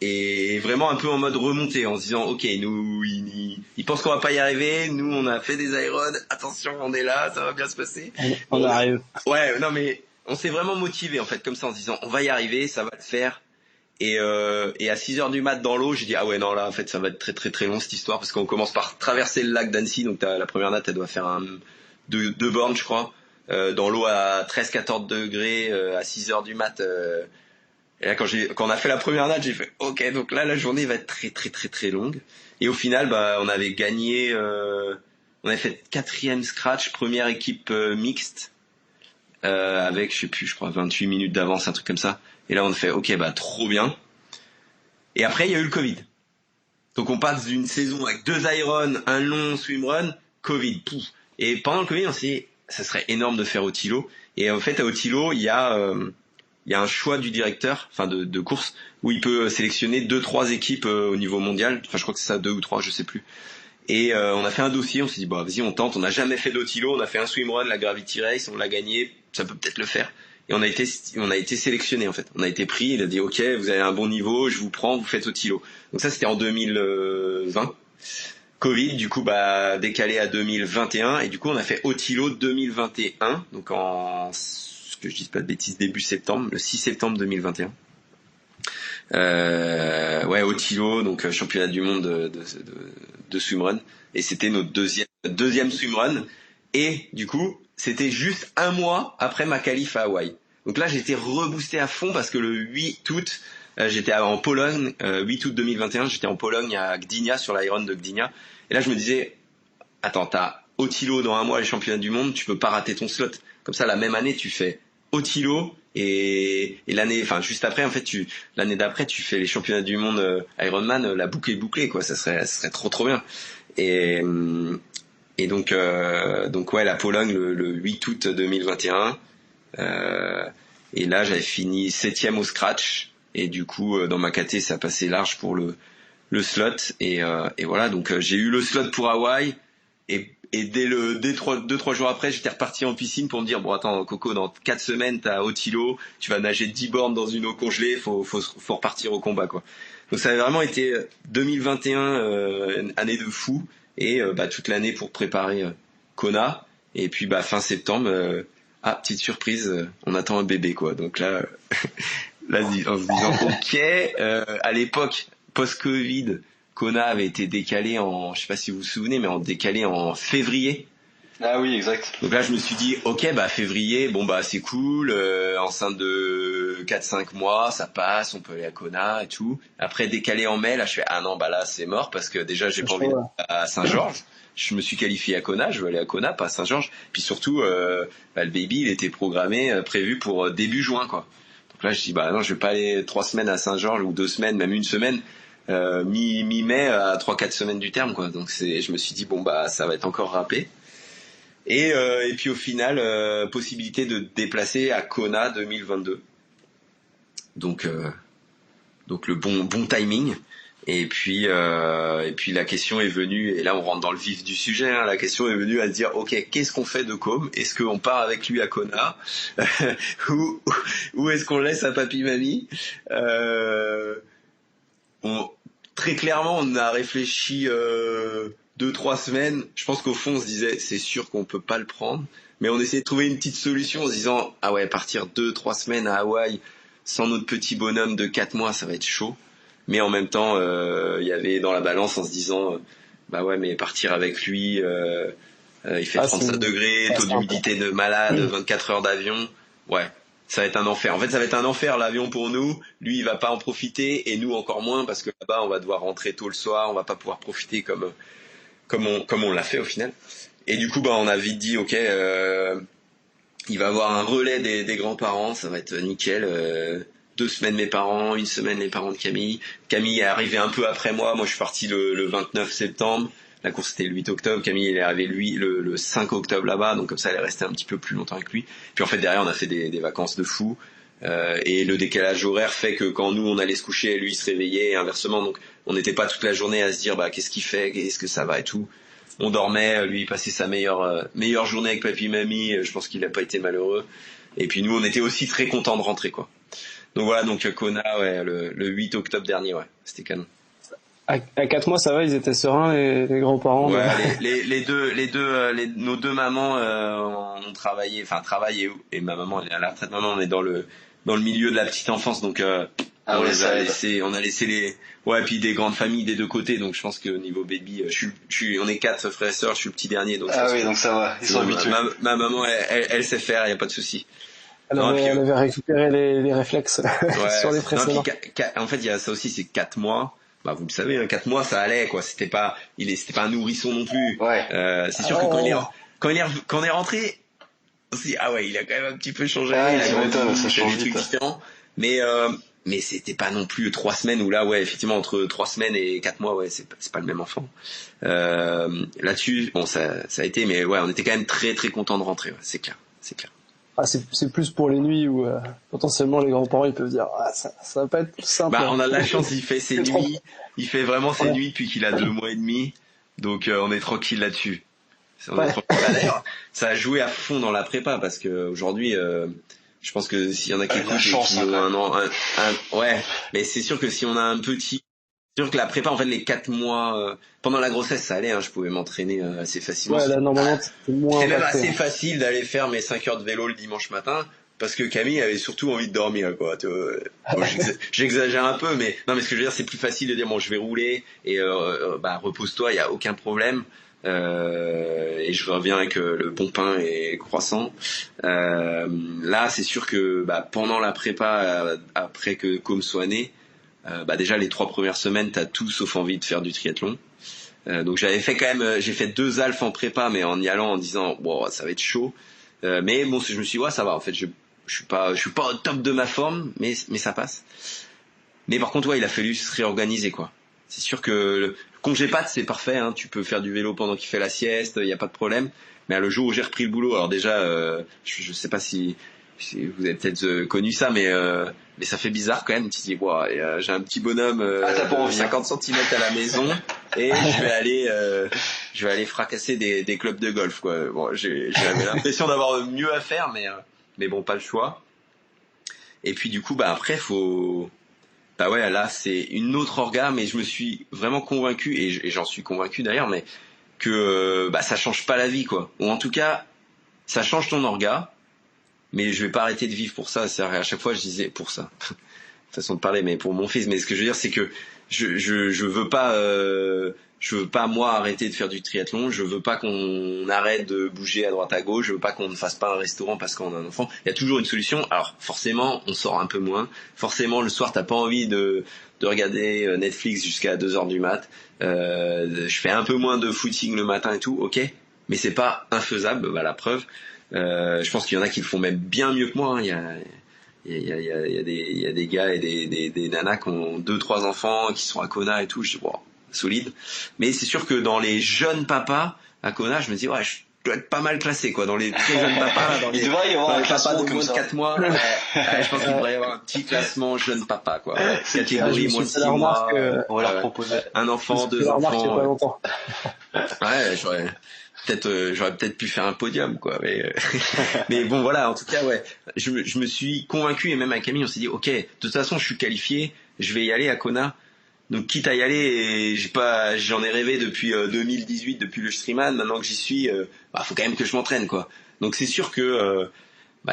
Et vraiment un peu en mode remontée, en se disant, ok, nous, ils pensent qu'on va pas y arriver, nous on a fait des Iron, attention, on est là, ça va bien se passer. On arrive. Ouais, non mais, on s'est vraiment motivé, en fait, comme ça, en se disant, on va y arriver, ça va le faire. Et à 6h du mat dans l'eau, j'ai dit, ah ouais, non, là, en fait, ça va être très très très long cette histoire, parce qu'on commence par traverser le lac d'Annecy, donc la première natte, elle doit faire deux bornes, je crois, dans l'eau à 13-14 degrés, à 6h du mat, et là, quand on a fait la première natte, j'ai fait, ok, donc là, la journée va être très très très très longue. Et au final, on avait gagné, on avait fait 4e scratch, première équipe mixte, avec, je sais plus, je crois 28 minutes d'avance, un truc comme ça. Et là, on a fait, ok, trop bien. Et après, il y a eu le Covid. Donc, on passe d'une saison avec 2 Iron, un long swimrun, Covid, pouf. Et pendant le Covid, on s'est dit, ça serait énorme de faire Otilo. Et en fait, à Otilo, il y a un choix du directeur, enfin de course, où il peut sélectionner 2-3 équipes au niveau mondial. Enfin, je crois que c'est ça, 2 ou 3, je sais plus. Et on a fait un dossier, on s'est dit, vas-y, on tente. On n'a jamais fait d'Otilo, on a fait un swimrun, la Gravity Race, on l'a gagné, ça peut peut-être le faire. Et on a été sélectionné, en fait. On a été pris, il a dit, ok, vous avez un bon niveau, je vous prends, vous faites Otilo. Donc ça, c'était en 2020. Covid, du coup, décalé à 2021. Et du coup, on a fait Otilo 2021. Donc que je dise pas de bêtises, début septembre, le 6 septembre 2021. Otilo, donc championnat du monde de swimrun. Et c'était notre deuxième swimrun. Et du coup, c'était juste un mois après ma qualif à Hawaï. Donc là, j'étais reboosté à fond parce que le 8 août, j'étais en Pologne, 8 août 2021, j'étais en Pologne à Gdynia, sur l'Iron de Gdynia. Et là, je me disais, attends, t'as Otilo dans un mois, les championnats du monde, tu peux pas rater ton slot. Comme ça, la même année, tu fais Otilo et l'année, enfin juste après, en fait, l'année d'après, tu fais les championnats du monde Ironman, la boucle est bouclée, quoi. Ça serait trop bien. Et donc ouais, la Pologne le 8 août 2021. Et là, j'avais fini 7e au scratch. Et du coup, dans ma caté, ça passait large pour le slot. Et voilà, donc j'ai eu le slot pour Hawaï. Et dès 2-3 jours après, j'étais reparti en piscine pour me dire, bon attends Coco, dans 4 semaines t'as Otilo, tu vas nager 10 bornes dans une eau congelée, faut repartir au combat, quoi. Donc ça a vraiment été 2021, année de fou, et toute l'année pour préparer Kona. Et puis fin septembre, petite surprise, on attend un bébé, quoi. Donc là, en se disant ok, à l'époque post-Covid, Kona avait été décalé je sais pas si vous vous souvenez, mais décalé en février. Ah oui, exact. Donc là, je me suis dit, ok, bah février, bon bah c'est cool, enceinte de 4-5 mois, ça passe, on peut aller à Kona et tout. Après, décalé en mai, là, je fais, ah non, bah là, c'est mort parce que déjà, j'ai pas envie d'aller à Saint-Georges. Je me suis qualifié à Kona, je veux aller à Kona, pas à Saint-Georges. Puis surtout, bah, le baby, il était programmé, prévu pour début juin, quoi. Donc là, je dis, bah non, je vais pas aller 3 semaines à Saint-Georges ou 2 semaines, même une semaine, mi-mai à 3-4 semaines du terme, quoi. Donc je me suis dit, bon bah, ça va être encore râpé. Et puis au final, possibilité de déplacer à Kona 2022. Donc le bon timing. Et puis la question est venue, et là on rentre dans le vif du sujet, hein, la question est venue à se dire, ok, qu'est-ce qu'on fait de Com? Est-ce qu'on part avec lui à Kona ou est-ce qu'on laisse à papy mamie? Très clairement, on a réfléchi 2-3 semaines. Je pense qu'au fond, on se disait, c'est sûr qu'on peut pas le prendre, mais on essayait de trouver une petite solution en se disant, ah ouais, partir 2-3 semaines à Hawaï sans notre petit bonhomme de 4 mois, ça va être chaud. Mais en même temps, il y avait dans la balance en se disant, bah ouais, mais partir avec lui, il fait 35 degrés, taux d'humidité de malade, 24 heures d'avion, ouais, ça va être un enfer. En fait, ça va être un enfer l'avion pour nous. Lui, il va pas en profiter, et nous encore moins, parce que là-bas, on va devoir rentrer tôt le soir, on va pas pouvoir profiter comme on l'a fait au final. Et du coup, bah, on a vite dit, ok, il va avoir un relais des grands-parents, ça va être nickel. 2 semaines mes parents, 1 semaine les parents de Camille. Camille est arrivé un peu après moi. Moi, je suis parti le 29 septembre. La course c'était le 8 octobre. Camille, elle est arrivée le 5 octobre là-bas. Donc comme ça, elle est restée un petit peu plus longtemps avec lui. Puis en fait, derrière, on a fait des vacances de fou. Et le décalage horaire fait que quand nous, on allait se coucher, lui, il se réveillait et inversement. Donc on n'était pas toute la journée à se dire, bah, qu'est-ce qu'il fait, est-ce que ça va et tout. On dormait, lui, il passait sa meilleure journée avec papy, mamie. Je pense qu'il n'a pas été malheureux. Et puis nous, on était aussi très contents de rentrer, quoi. Donc voilà, donc Kona, ouais, le 8 octobre dernier, ouais, c'était canon. À 4 mois, ça va, ils étaient sereins, les grands-parents. Ouais, nos deux mamans ont travaillé, et ma maman elle est à la retraite. Maman, on est dans le milieu de la petite enfance, donc on a laissé ouais, puis des grandes familles des deux côtés, donc je pense que niveau baby, on est 4 frères et sœurs, je suis le petit dernier, donc donc ça va, ils sont habitués. Ma maman, elle sait faire, y a pas de souci. Elle avait récupéré les réflexes sur les précédents. En fait, il y a ça aussi, c'est 4 mois. Bah, vous le savez, hein, 4 mois, ça allait, quoi. C'était pas un nourrisson non plus. Ouais. C'est sûr que quand on est rentré, on s'est dit, ah ouais, il a quand même un petit peu changé. Ah, ça change des trucs différents. Mais c'était pas non plus 3 semaines où là, ouais, effectivement, entre 3 semaines et 4 mois, ouais, c'est pas le même enfant. Là-dessus, bon, ça a été, mais ouais, on était quand même très, très contents de rentrer, ouais, c'est clair. Ah, c'est plus pour les nuits où potentiellement les grands-parents ils peuvent dire ça va pas être simple. Bah, on a de la chance, il fait ses nuits, il fait vraiment ses nuits depuis qu'il a 2 mois et demi, donc on est tranquille là-dessus. D'ailleurs, ça a joué à fond dans la prépa parce que aujourd'hui, je pense que s'il y en a qui écoutent qui ont un an, ouais, mais c'est sûr que si on a un petit, c'est sûr que la prépa, en fait, les 4 mois pendant la grossesse, ça allait, hein, je pouvais m'entraîner assez facilement. Ouais, là normalement c'est moins. C'est même assez facile d'aller faire mes 5 heures de vélo le dimanche matin parce que Camille avait surtout envie de dormir, quoi. Bon, j'exagère un peu, mais non, mais ce que je veux dire, c'est plus facile de dire bon, je vais rouler et bah repose-toi, il y a aucun problème. Et je reviens avec le bon pain et croissant. Là, c'est sûr que bah, pendant la prépa, après que Com soit né, bah déjà les 3 premières semaines, t'as tout sauf envie de faire du triathlon. Donc j'avais fait quand même, j'ai fait 2 alphes en prépa, mais en y allant en disant bon, ça va être chaud. Mais bon, je me suis dit ouais, ça va. En fait, je suis pas au top de ma forme, mais ça passe. Mais par contre, ouais, il a fallu se réorganiser, quoi. C'est sûr que le congé pattes, c'est parfait, hein, tu peux faire du vélo pendant qu'il fait la sieste, il y a pas de problème. Mais le jour où j'ai repris le boulot, alors déjà, je sais pas si vous avez peut-être connu ça, mais ça fait bizarre quand même. Tu te dis, wow, j'ai un petit bonhomme de 50 cm à la maison et je vais aller fracasser des clubs de golf, quoi. Bon, j'avais l'impression d'avoir mieux à faire, mais bon, pas le choix. Et puis du coup, bah après, bah ouais, là c'est une autre orga, mais je me suis vraiment convaincu, et j'en suis convaincu d'ailleurs, mais que bah ça change pas la vie, quoi. Ou en tout cas, ça change ton orga, mais je vais pas arrêter de vivre pour ça. C'est à chaque fois je disais pour ça, façon de parler, mais pour mon fils. Mais ce que je veux dire, c'est que je veux pas moi arrêter de faire du triathlon, je veux pas qu'on arrête de bouger à droite à gauche, je veux pas qu'on ne fasse pas un restaurant parce qu'on a un enfant. Il y a toujours une solution. Alors forcément, on sort un peu moins. Forcément, le soir, t'as pas envie de regarder Netflix jusqu'à 2h du mat. Je fais un peu moins de footing le matin et tout, ok, mais c'est pas infaisable, bah la preuve. Je pense qu'il y en a qui le font même bien mieux que moi, hein. Il y a des gars et des nanas qui ont 2-3 enfants, qui sont à Kona et tout, je dis wow, solide. Mais c'est sûr que dans les jeunes papas à Kona, je me dis ouais, je dois être pas mal classé quoi, dans les très jeunes papas là, dans les papas de moins de 4 mois. Je pense qu'il devrait y avoir un petit classement jeune papa quoi. Catégorie moins de 6 mois. On va leur proposer un enfant, 2 enfants. Ouais, j'aurais peut-être pu faire un podium quoi, mais bon voilà, en tout cas ouais, je me suis convaincu, et même avec Camille on s'est dit ok, de toute façon je suis qualifié, je vais y aller à Kona. Donc quitte à y aller, et j'en ai rêvé depuis 2018, depuis le Streamman. Maintenant que j'y suis, faut quand même que je m'entraîne quoi. Donc c'est sûr que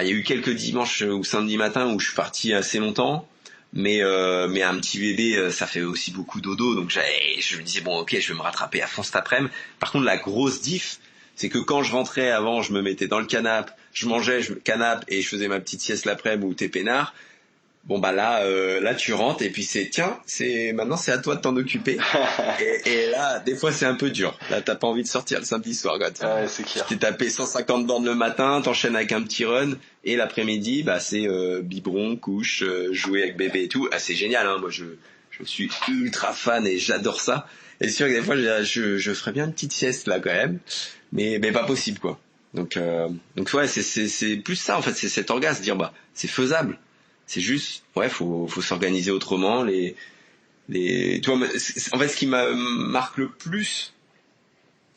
il y a eu quelques dimanches ou samedi matin où je suis parti assez longtemps, mais un petit bébé ça fait aussi beaucoup dodo, donc je me disais bon ok, je vais me rattraper à fond cet après-midi. Par contre la grosse diff, c'est que quand je rentrais avant, je me mettais dans le canapé, je mangeais canapé et je faisais ma petite sieste l'après-midi ou t'es peinard. Bon là tu rentres et puis maintenant c'est à toi de t'en occuper. et là des fois c'est un peu dur. Là t'as pas envie de sortir le samedi soir quoi. Ouais, c'est clair. T'es tapé 150 bornes le matin, t'enchaînes avec un petit run, et l'après-midi c'est biberon, couche, jouer avec bébé et tout. Ah c'est génial hein. Moi je suis ultra fan et j'adore ça. Et c'est sûr que des fois je ferais bien une petite sieste là quand même, mais pas possible quoi. Donc ouais, c'est plus ça en fait, c'est cet orgasme, dire c'est faisable. C'est juste, ouais, faut s'organiser autrement. Tu vois, en fait, ce qui me marque le plus,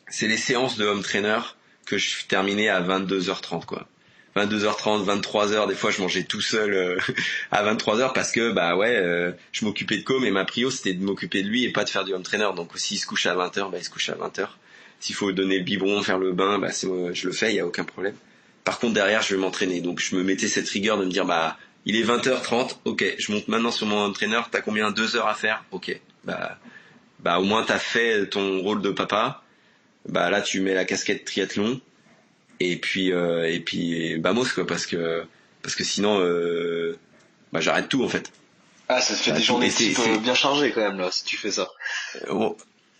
c'est les séances de home trainer que je terminais à 22h30, quoi. 22h30, 23h, des fois je mangeais tout seul à 23h parce que je m'occupais de Com, et ma prio c'était de m'occuper de lui et pas de faire du home trainer. Donc s'il se couche à 20h, il se couche à 20h. S'il faut donner le biberon, faire le bain, je le fais, il y a aucun problème. Par contre derrière je vais m'entraîner, donc je me mettais cette rigueur de me dire il est 20h30, ok, je monte maintenant sur mon entraîneur, t'as combien, 2 heures à faire, ok, au moins t'as fait ton rôle de papa, là tu mets la casquette triathlon, et puis mos quoi, parce que sinon j'arrête tout en fait. Ah, ça te fait des journées type bien chargées quand même là, si tu fais ça.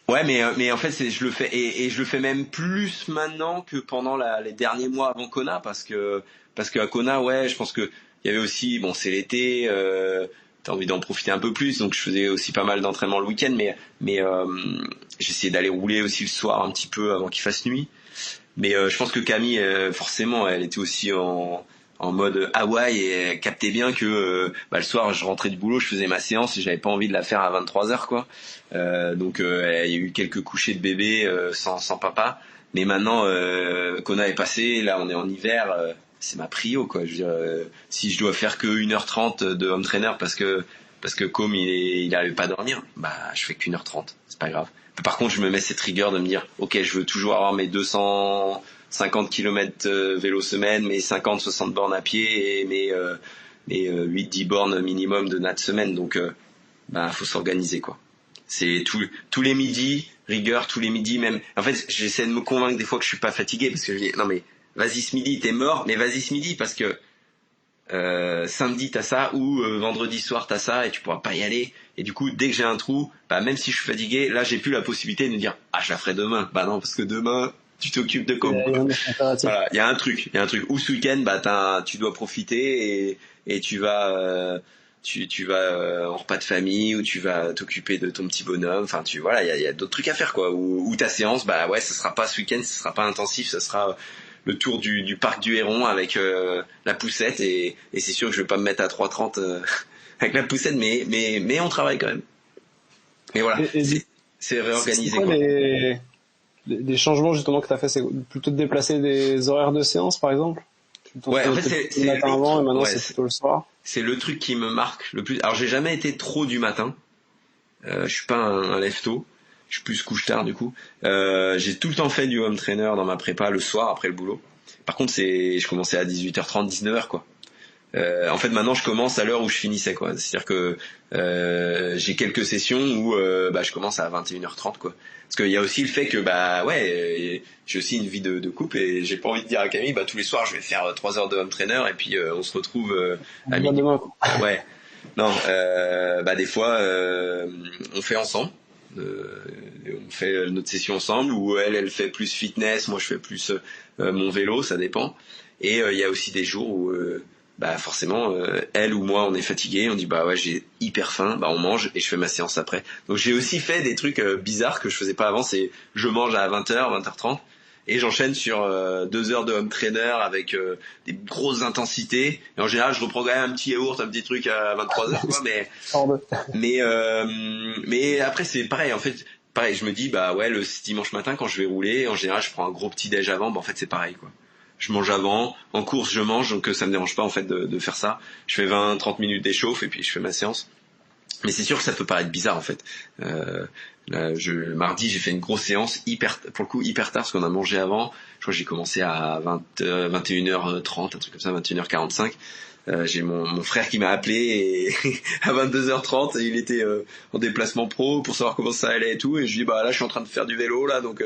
Ouais, mais en fait je le fais, et je le fais même plus maintenant que pendant les derniers mois avant Kona, parce que à Kona, ouais, je pense que il y avait aussi, c'est l'été, t'as envie d'en profiter un peu plus, donc je faisais aussi pas mal d'entraînement le week-end, mais j'essayais d'aller rouler aussi le soir un petit peu avant qu'il fasse nuit. Mais je pense que Camille, forcément, elle était aussi en mode Hawaï, et elle captait bien que le soir je rentrais du boulot, je faisais ma séance et j'avais pas envie de la faire à 23h quoi. Donc il y a eu quelques couchers de bébé sans papa, mais maintenant Kona est passé, là on est en hiver, c'est ma prio quoi. Je veux dire, si je dois faire que 1h30 de home trainer parce que comme il arrive pas à dormir, je fais qu'1h30, c'est pas grave. Par contre je me mets cette rigueur de me dire ok, je veux toujours avoir mes 250 km vélo semaine, mes 50-60 bornes à pied et mes 8-10 bornes minimum de nat semaine. Donc faut s'organiser quoi. C'est tous les midis, rigueur tous les midis même. En fait j'essaie de me convaincre des fois que je suis pas fatigué, parce que je dis non mais vas-y ce midi t'es mort, mais vas-y ce midi parce que samedi t'as ça, ou vendredi soir t'as ça et tu pourras pas y aller. Et du coup dès que j'ai un trou, même si je suis fatigué, là j'ai plus la possibilité de me dire je la ferai demain. Non, parce que demain tu t'occupes de Com. Voilà, il y a un truc. Ou ce week-end tu dois profiter et tu vas en repas de famille, ou tu vas t'occuper de ton petit bonhomme. Enfin il y a d'autres trucs à faire quoi. Ou ta séance, ce sera pas ce week-end, ce sera pas intensif, ça sera le tour du parc du Héron avec la poussette, et c'est sûr que je vais pas me mettre à 3h30 avec la poussette, mais on travaille quand même. Mais voilà, c'est réorganisé. C'est quoi les changements justement que tu as fait? C'est plutôt de déplacer des horaires de séance par exemple? Ouais, en fait c'est le matin avant, et maintenant c'est plutôt le soir. C'est le truc qui me marque le plus. Alors j'ai jamais été trop du matin. Je suis pas un lève-tôt. Je suis plus couche-tard du coup. J'ai tout le temps fait du home trainer dans ma prépa le soir après le boulot. Par contre je commençais à 18h30, 19h quoi. En fait, maintenant, je commence à l'heure où je finissais, quoi. C'est-à-dire que j'ai quelques sessions où je commence à 21h30, quoi. Parce qu'il y a aussi le fait que j'ai aussi une vie de couple et j'ai pas envie de dire à Camille tous les soirs je vais faire 3 heures de home trainer et puis on se retrouve à midi. Ouais. Non, des fois on fait ensemble. On fait notre session ensemble où elle fait plus fitness, moi je fais plus mon vélo, ça dépend. Et il y a aussi des jours où forcément elle ou moi on est fatigué, on dit j'ai hyper faim, on mange et je fais ma séance après. Donc j'ai aussi fait des trucs bizarres que je faisais pas avant, c'est je mange à 20h, 20h30 et j'enchaîne sur 2 heures de home trainer avec des grosses intensités et en général je reprends quand même un petit yaourt, un petit truc à 23h quoi, mais après c'est pareil en fait, je me dis le dimanche matin quand je vais rouler, en général je prends un gros petit déj avant, en fait c'est pareil quoi. Je mange avant, en course je mange, donc ça me dérange pas en fait de faire ça. Je fais 20-30 minutes d'échauffe et puis je fais ma séance. Mais c'est sûr que ça peut paraître bizarre en fait. Mardi j'ai fait une grosse séance hyper tard parce qu'on a mangé avant. Je crois que j'ai commencé à 21h30, un truc comme ça, 21h45. J'ai mon frère qui m'a appelé et à 22h30 il était en déplacement pro pour savoir comment ça allait et tout. Et je lui dis là je suis en train de faire du vélo là, donc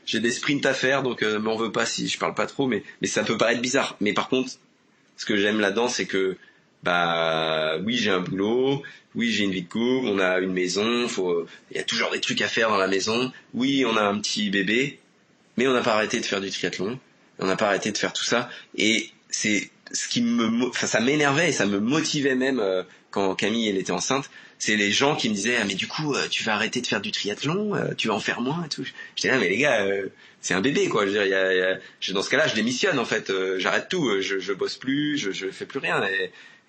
j'ai des sprints à faire, donc m'en veux pas si je parle pas trop, mais ça peut paraître bizarre. Mais par contre, ce que j'aime là-dedans, c'est que oui, j'ai un boulot, oui, j'ai une vie de couple, on a une maison, il y a toujours des trucs à faire dans la maison. Oui, on a un petit bébé, mais on n'a pas arrêté de faire du triathlon, on n'a pas arrêté de faire tout ça. Et c'est ce qui ça m'énervait et ça me motivait même quand Camille elle était enceinte. C'est les gens qui me disaient mais du coup tu vas arrêter de faire du triathlon, tu vas en faire moins et tout. J'étais là mais les gars c'est un bébé quoi. Je veux dire, dans ce cas-là je démissionne en fait, j'arrête tout, je bosse plus, je fais plus rien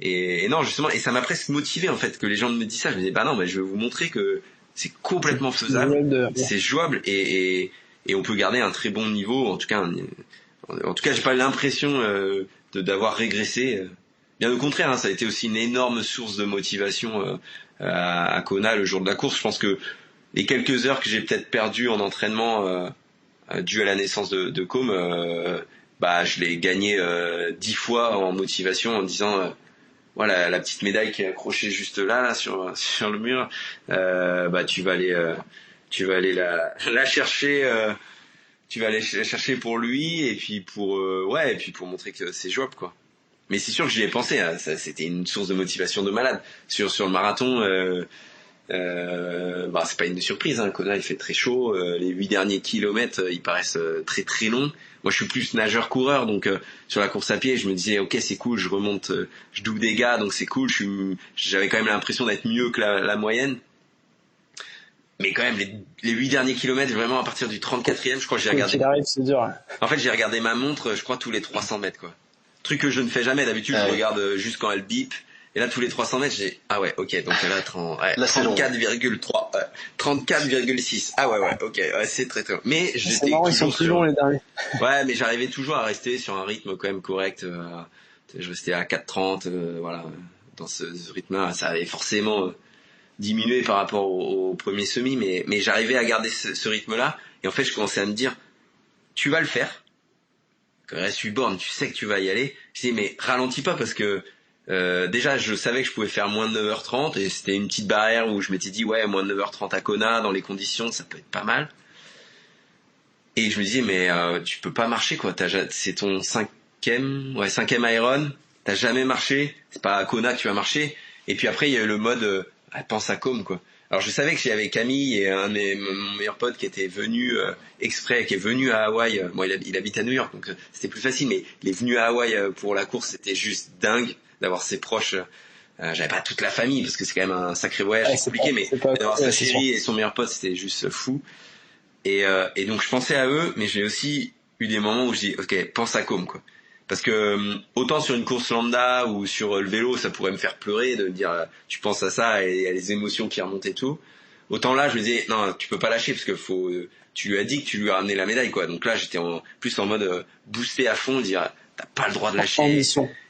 et non justement, et ça m'a presque motivé en fait que les gens me disent ça. Je me disais non mais je vais vous montrer que c'est complètement faisable, c'est jouable et on peut garder un très bon niveau. En tout cas j'ai pas l'impression d'avoir régressé. Bien au contraire, ça a été aussi une énorme source de motivation à Kona le jour de la course. Je pense que les quelques heures que j'ai peut-être perdues en entraînement dû à la naissance de Com, je l'ai gagné 10 fois en motivation en disant voilà la petite médaille qui est accrochée juste là sur le mur, tu vas aller la chercher. Tu vas aller la chercher pour lui et puis pour montrer que c'est jouable quoi. Mais c'est sûr que j'y ai pensé, ça, c'était une source de motivation de malade. Sur le marathon, c'est pas une surprise, Kona il fait très chaud, les 8 derniers kilomètres ils paraissent très très longs. Moi je suis plus nageur-coureur, donc sur la course à pied je me disais ok c'est cool, je remonte, je double des gars donc c'est cool, j'avais quand même l'impression d'être mieux que la moyenne. Mais quand même, les 8 derniers kilomètres, vraiment à partir du 34e, je crois que j'ai regardé. C'est dur. Hein. En fait, j'ai regardé ma montre, je crois, tous les 300 mètres, quoi. Truc que je ne fais jamais. D'habitude, je regarde juste quand elle bip. Et là, tous les 300 mètres, ok. Donc là, 34,3, 34,6. Ok. Ouais, c'est très, très long. Mais j'étais marrant, ils sont plus longs, les derniers. Ouais, mais j'arrivais toujours à rester sur un rythme quand même correct. Je restais à 4,30, voilà. Dans ce rythme-là, ça avait forcément diminué par rapport au premier semi, mais j'arrivais à garder ce rythme-là. Et en fait, je commençais à me dire, tu vas le faire. Quand il reste 8 bornes, tu sais que tu vas y aller. Je dis, mais ralentis pas parce que déjà, je savais que je pouvais faire moins de 9h30 et c'était une petite barrière où je m'étais dit, ouais, moins de 9h30 à Kona, dans les conditions, ça peut être pas mal. Et je me disais, mais tu peux pas marcher, quoi. C'est ton cinquième Iron. T'as jamais marché. C'est pas à Kona que tu vas marcher. Et puis après, il y a eu le mode... pense à Com quoi. Alors je savais que j'avais Camille et mon meilleur pote qui était venu exprès, qui est venu à Hawaï. Bon, il habite à New York, donc c'était plus facile, mais il est venu à Hawaï pour la course. C'était juste dingue d'avoir ses proches. J'avais pas toute la famille parce que c'est quand même un sacré voyage, c'est compliqué, mais d'avoir sa chérie et son meilleur pote, c'était juste fou. Et donc je pensais à eux, mais j'ai aussi eu des moments où je dis ok, pense à Com quoi. Parce que autant sur une course lambda ou sur le vélo, ça pourrait me faire pleurer de me dire tu penses à ça et à les émotions qui remontent et tout. Autant là, je me disais non, tu peux pas lâcher parce que tu lui as dit que tu lui as ramené la médaille quoi. Donc là, j'étais plus en mode boosté à fond, dire t'as pas le droit de lâcher.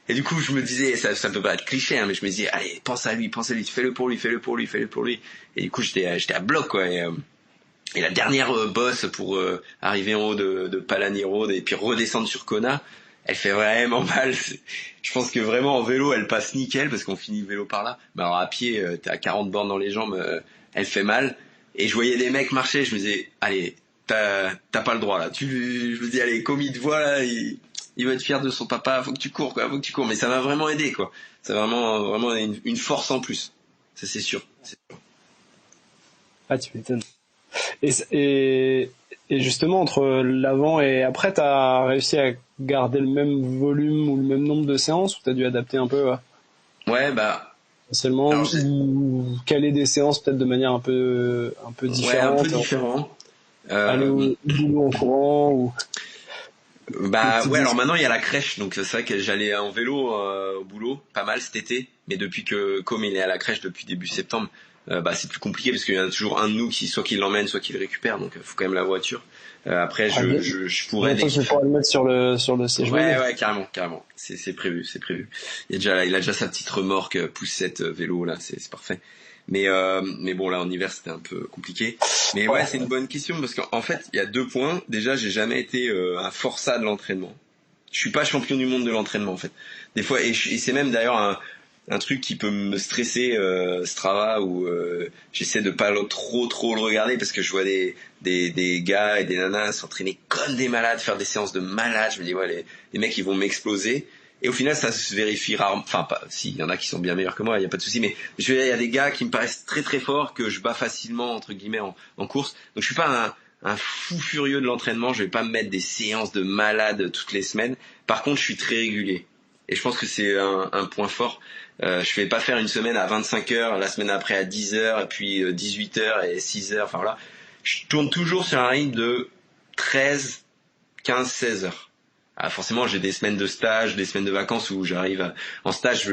Et du coup, je me disais ça peut pas être cliché, hein, mais je me disais allez, pense à lui, fais-le pour lui. Et du coup, j'étais à bloc quoi. Et la dernière bosse pour arriver en haut de Palani Road et puis redescendre sur Kona. elle fait vraiment mal. Je pense que vraiment en vélo, elle passe nickel parce qu'on finit le vélo par là. Mais alors à pied, t'as 40 bornes dans les jambes, elle fait mal. Et je voyais des mecs marcher, je me disais, allez, t'as pas le droit là. Je me dis, allez, comme il te voit là, il va être fier de son papa, faut que tu cours quoi, faut que tu cours. Mais ça m'a vraiment aidé quoi. C'est vraiment une force en plus. Ça c'est sûr. Ah, tu m'étonnes. Et justement, entre l'avant et après, t'as réussi à garder le même volume ou le même nombre de séances ou t'as dû adapter un peu Ouais, bah. Essentiellement, ou caler des séances peut-être de manière un peu différente. Ouais, un peu différent. Aller au boulot en courant ou. Bah ouais, alors maintenant il y a la crèche, donc c'est vrai que j'allais en vélo au boulot, pas mal cet été, mais depuis que comme il est à la crèche depuis début septembre, bah c'est plus compliqué parce qu'il y en a toujours un de nous qui soit qui l'emmène, soit qui le récupère, donc faut quand même la voiture. Après je pourrais. Je pourrais le mettre sur le siège. Ouais, carrément. C'est prévu. Il a déjà sa petite remorque poussette vélo là, c'est parfait. Mais bon là en hiver c'était un peu compliqué. Mais ouais, c'est une bonne question parce qu'en fait il y a 2 points. Déjà j'ai jamais été un forçat de l'entraînement. Je suis pas champion du monde de l'entraînement en fait. Des fois et c'est même d'ailleurs un truc qui peut me stresser, Strava, où j'essaie de pas trop le regarder parce que je vois des gars et des nanas s'entraîner comme des malades, faire des séances de malades. Je me dis ouais les mecs ils vont m'exploser. Et au final, ça se vérifie rarement. Enfin, pas. Si, il y en a qui sont bien meilleurs que moi, il y a pas de souci. Mais je veux dire, il y a des gars qui me paraissent très très forts que je bats facilement entre guillemets en course. Donc je suis pas un fou furieux de l'entraînement. Je vais pas me mettre des séances de malades toutes les semaines. Par contre, je suis très régulier. Et je pense que c'est un point fort. Je vais pas faire une semaine à 25 heures, la semaine après à 10 heures, et puis 18 heures et 6 heures. Enfin voilà. Je tourne toujours sur un rythme de 13, 15, 16 heures. Ah, forcément, j'ai des semaines de stage, des semaines de vacances où j'arrive en stage.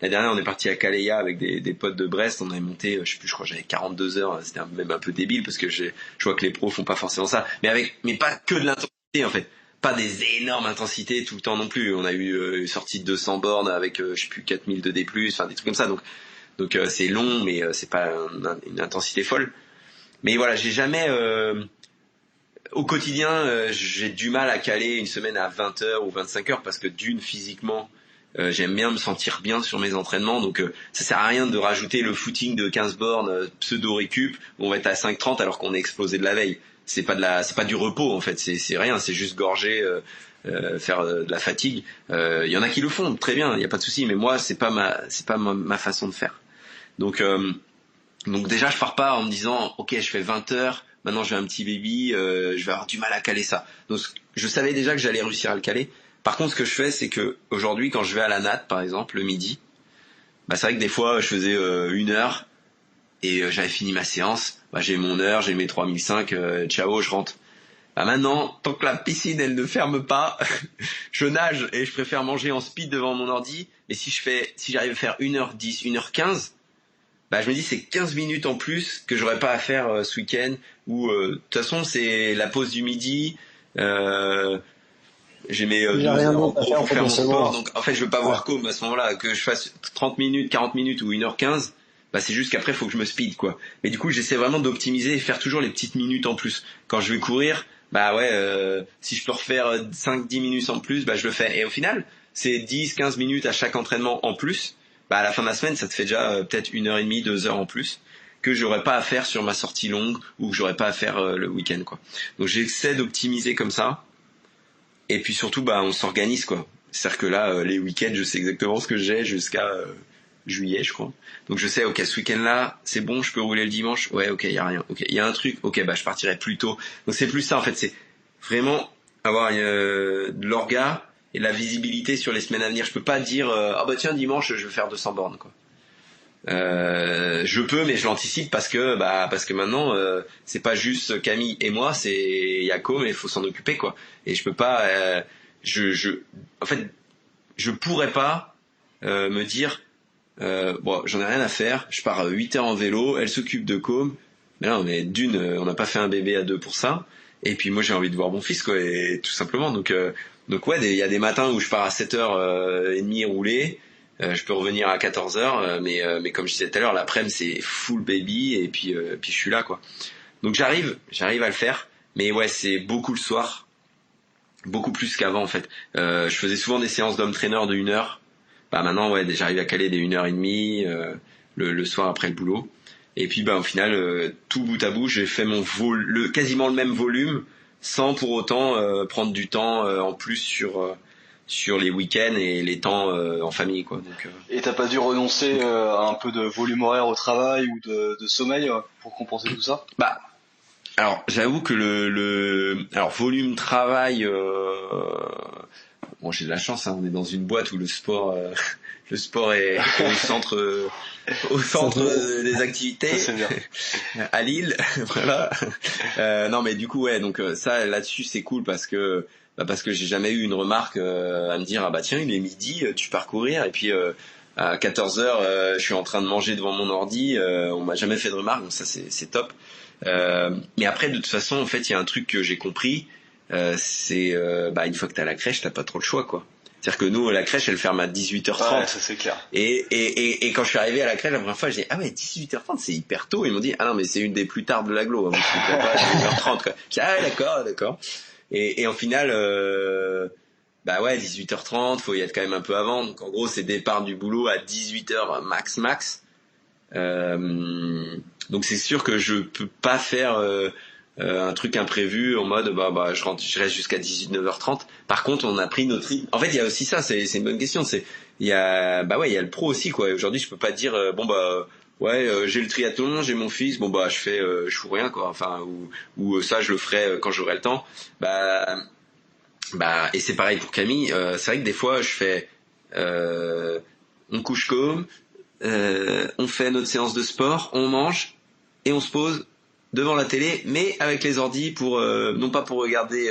La dernière, on est parti à Calais avec des potes de Brest. On avait monté, je sais plus, je crois que j'avais 42 heures. C'était même un peu débile parce que je vois que les pros font pas forcément ça. Mais pas que de l'intensité, en fait. Pas des énormes intensités tout le temps non plus. On a eu une sortie de 200 bornes avec, je sais plus, 4000 de D+, enfin des trucs comme ça. Donc c'est long, mais c'est pas une intensité folle. Mais voilà, j'ai jamais... Au quotidien, j'ai du mal à caler une semaine à 20 heures ou 25 heures parce que physiquement, j'aime bien me sentir bien sur mes entraînements. Donc ça sert à rien de rajouter le footing de 15 bornes pseudo-récup où on va être à 5,30 alors qu'on est explosé de la veille. C'est pas du repos en fait, c'est rien, c'est juste gorger, faire de la fatigue. Il y en a qui le font très bien, il y a pas de souci, mais moi c'est pas ma façon de faire. Donc déjà je pars pas en me disant OK, je fais 20 heures. Maintenant j'ai un petit baby, je vais avoir du mal à caler ça. Donc je savais déjà que j'allais réussir à le caler. Par contre ce que je fais c'est que aujourd'hui quand je vais à la natte par exemple le midi, bah c'est vrai que des fois je faisais 1 heure et j'avais fini ma séance, bah j'ai mon heure, j'ai mes 3005, ciao, je rentre. Bah maintenant, tant que la piscine elle ne ferme pas, je nage et je préfère manger en speed devant mon ordi, mais si j'arrive à faire 1h10, 1h15, bah je me dis c'est 15 minutes en plus que j'aurais pas à faire ce week-end où de toute façon c'est la pause du midi, j'ai mes 2 heures en pro pour faire mon sport, donc en fait je veux pas voir comme à ce moment-là que je fasse 30 minutes, 40 minutes ou 1h15, bah c'est juste qu'après faut que je me speed quoi. Mais du coup j'essaie vraiment d'optimiser et faire toujours les petites minutes en plus. Quand je vais courir, bah ouais si je peux refaire 5-10 minutes en plus, bah je le fais. Et au final c'est 10-15 minutes à chaque entraînement en plus. Bah à la fin de la semaine, ça te fait déjà peut-être 1h30, 2 heures en plus que j'aurais pas à faire sur ma sortie longue ou que j'aurais pas à faire le week-end quoi. Donc j'essaie d'optimiser comme ça. Et puis surtout bah on s'organise quoi. C'est-à-dire que là les week-ends, je sais exactement ce que j'ai jusqu'à juillet je crois. Donc je sais OK, ce week-end là, c'est bon, je peux rouler le dimanche. Ouais, OK, il y a rien. OK, il y a un truc. OK, bah je partirai plus tôt. Donc c'est plus ça en fait, c'est vraiment avoir de l'orga et de la visibilité sur les semaines à venir. Je peux pas dire ah bah tiens dimanche je vais faire 200 bornes quoi. Je peux mais je l'anticipe parce que maintenant c'est pas juste Camille et moi, c'est Yako mais il faut s'en occuper quoi. Et je peux pas en fait je pourrais pas me dire bon j'en ai rien à faire, je pars 8 heures en vélo, elle s'occupe de Com. Mais non, mais on n'a pas fait un bébé à 2 pour ça. Et puis moi j'ai envie de voir mon fils quoi, et tout simplement donc ouais, il y a des matins où je pars à 7h30 rouler, je peux revenir à 14h, mais comme je disais tout à l'heure, l'après-midi c'est full baby et puis je suis là quoi. Donc j'arrive à le faire, mais ouais c'est beaucoup le soir. beaucoup plus qu'avant en fait. Je faisais souvent des séances d'home trainer de 1 heure. Bah maintenant ouais, j'arrive à caler des 1h30 le soir après le boulot. Et puis bah au final tout bout à bout, j'ai fait quasiment le même volume sans pour autant prendre du temps en plus sur les week-ends et les temps en famille quoi. Donc Et t'as pas dû renoncer à un peu de volume horaire au travail ou de sommeil pour compenser tout ça? bah alors j'avoue que alors volume travail bon j'ai de la chance hein, on est dans une boîte où le sport est au centre des activités. Ça, c'est bien. À Lille. Voilà. Non mais du coup ouais donc ça là-dessus c'est cool parce que j'ai jamais eu une remarque à me dire ah bah tiens il est midi tu pars courir et puis à 14h je suis en train de manger devant mon ordi on m'a jamais fait de remarque donc ça c'est top. Mais après de toute façon en fait il y a un truc que j'ai compris c'est une fois que t'as la crèche t'as pas trop le choix quoi. C'est-à-dire que nous la crèche elle ferme à 18h30. Ouais, ça c'est clair. Et quand je suis arrivé à la crèche la première fois j'ai dit ah ouais 18h30 c'est hyper tôt. Ils m'ont dit ah non mais c'est une des plus tard de l'agglo hein, c'est pas 18h30 quoi. J'ai dit ah ouais, d'accord. Et en final bah ouais 18h30 faut y être quand même un peu avant donc en gros c'est départ du boulot à 18h max. Donc c'est sûr que je peux pas faire un truc imprévu en mode je reste jusqu'à 19h30. Par contre, on a pris notre rythme. En fait, il y a aussi ça, c'est une bonne question, il y a le pro aussi quoi. Aujourd'hui, je peux pas dire j'ai le triathlon, j'ai mon fils, je fous rien quoi. Enfin ou ça je le ferai quand j'aurai le temps. Et c'est pareil pour Camille, c'est vrai que des fois je fais on couche comme on fait notre séance de sport, on mange et on se pose devant la télé, mais avec les ordis pour non pas pour regarder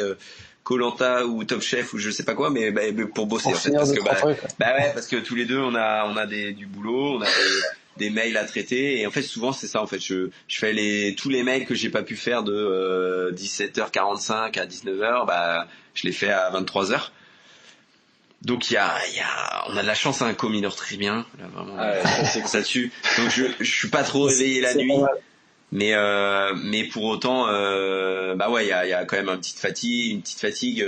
Koh-Lanta ou Top Chef ou je sais pas quoi, mais pour bosser en fait, parce que tous les deux on a du boulot, on a des mails à traiter et en fait souvent c'est ça en fait je fais tous les mails que j'ai pas pu faire de 17h45 à 19h, je les fais à 23h. Donc on a de la chance un com il dort très bien là, vraiment ça dessus. Donc je suis pas trop réveillé la nuit. Mais pour autant il y a quand même une petite fatigue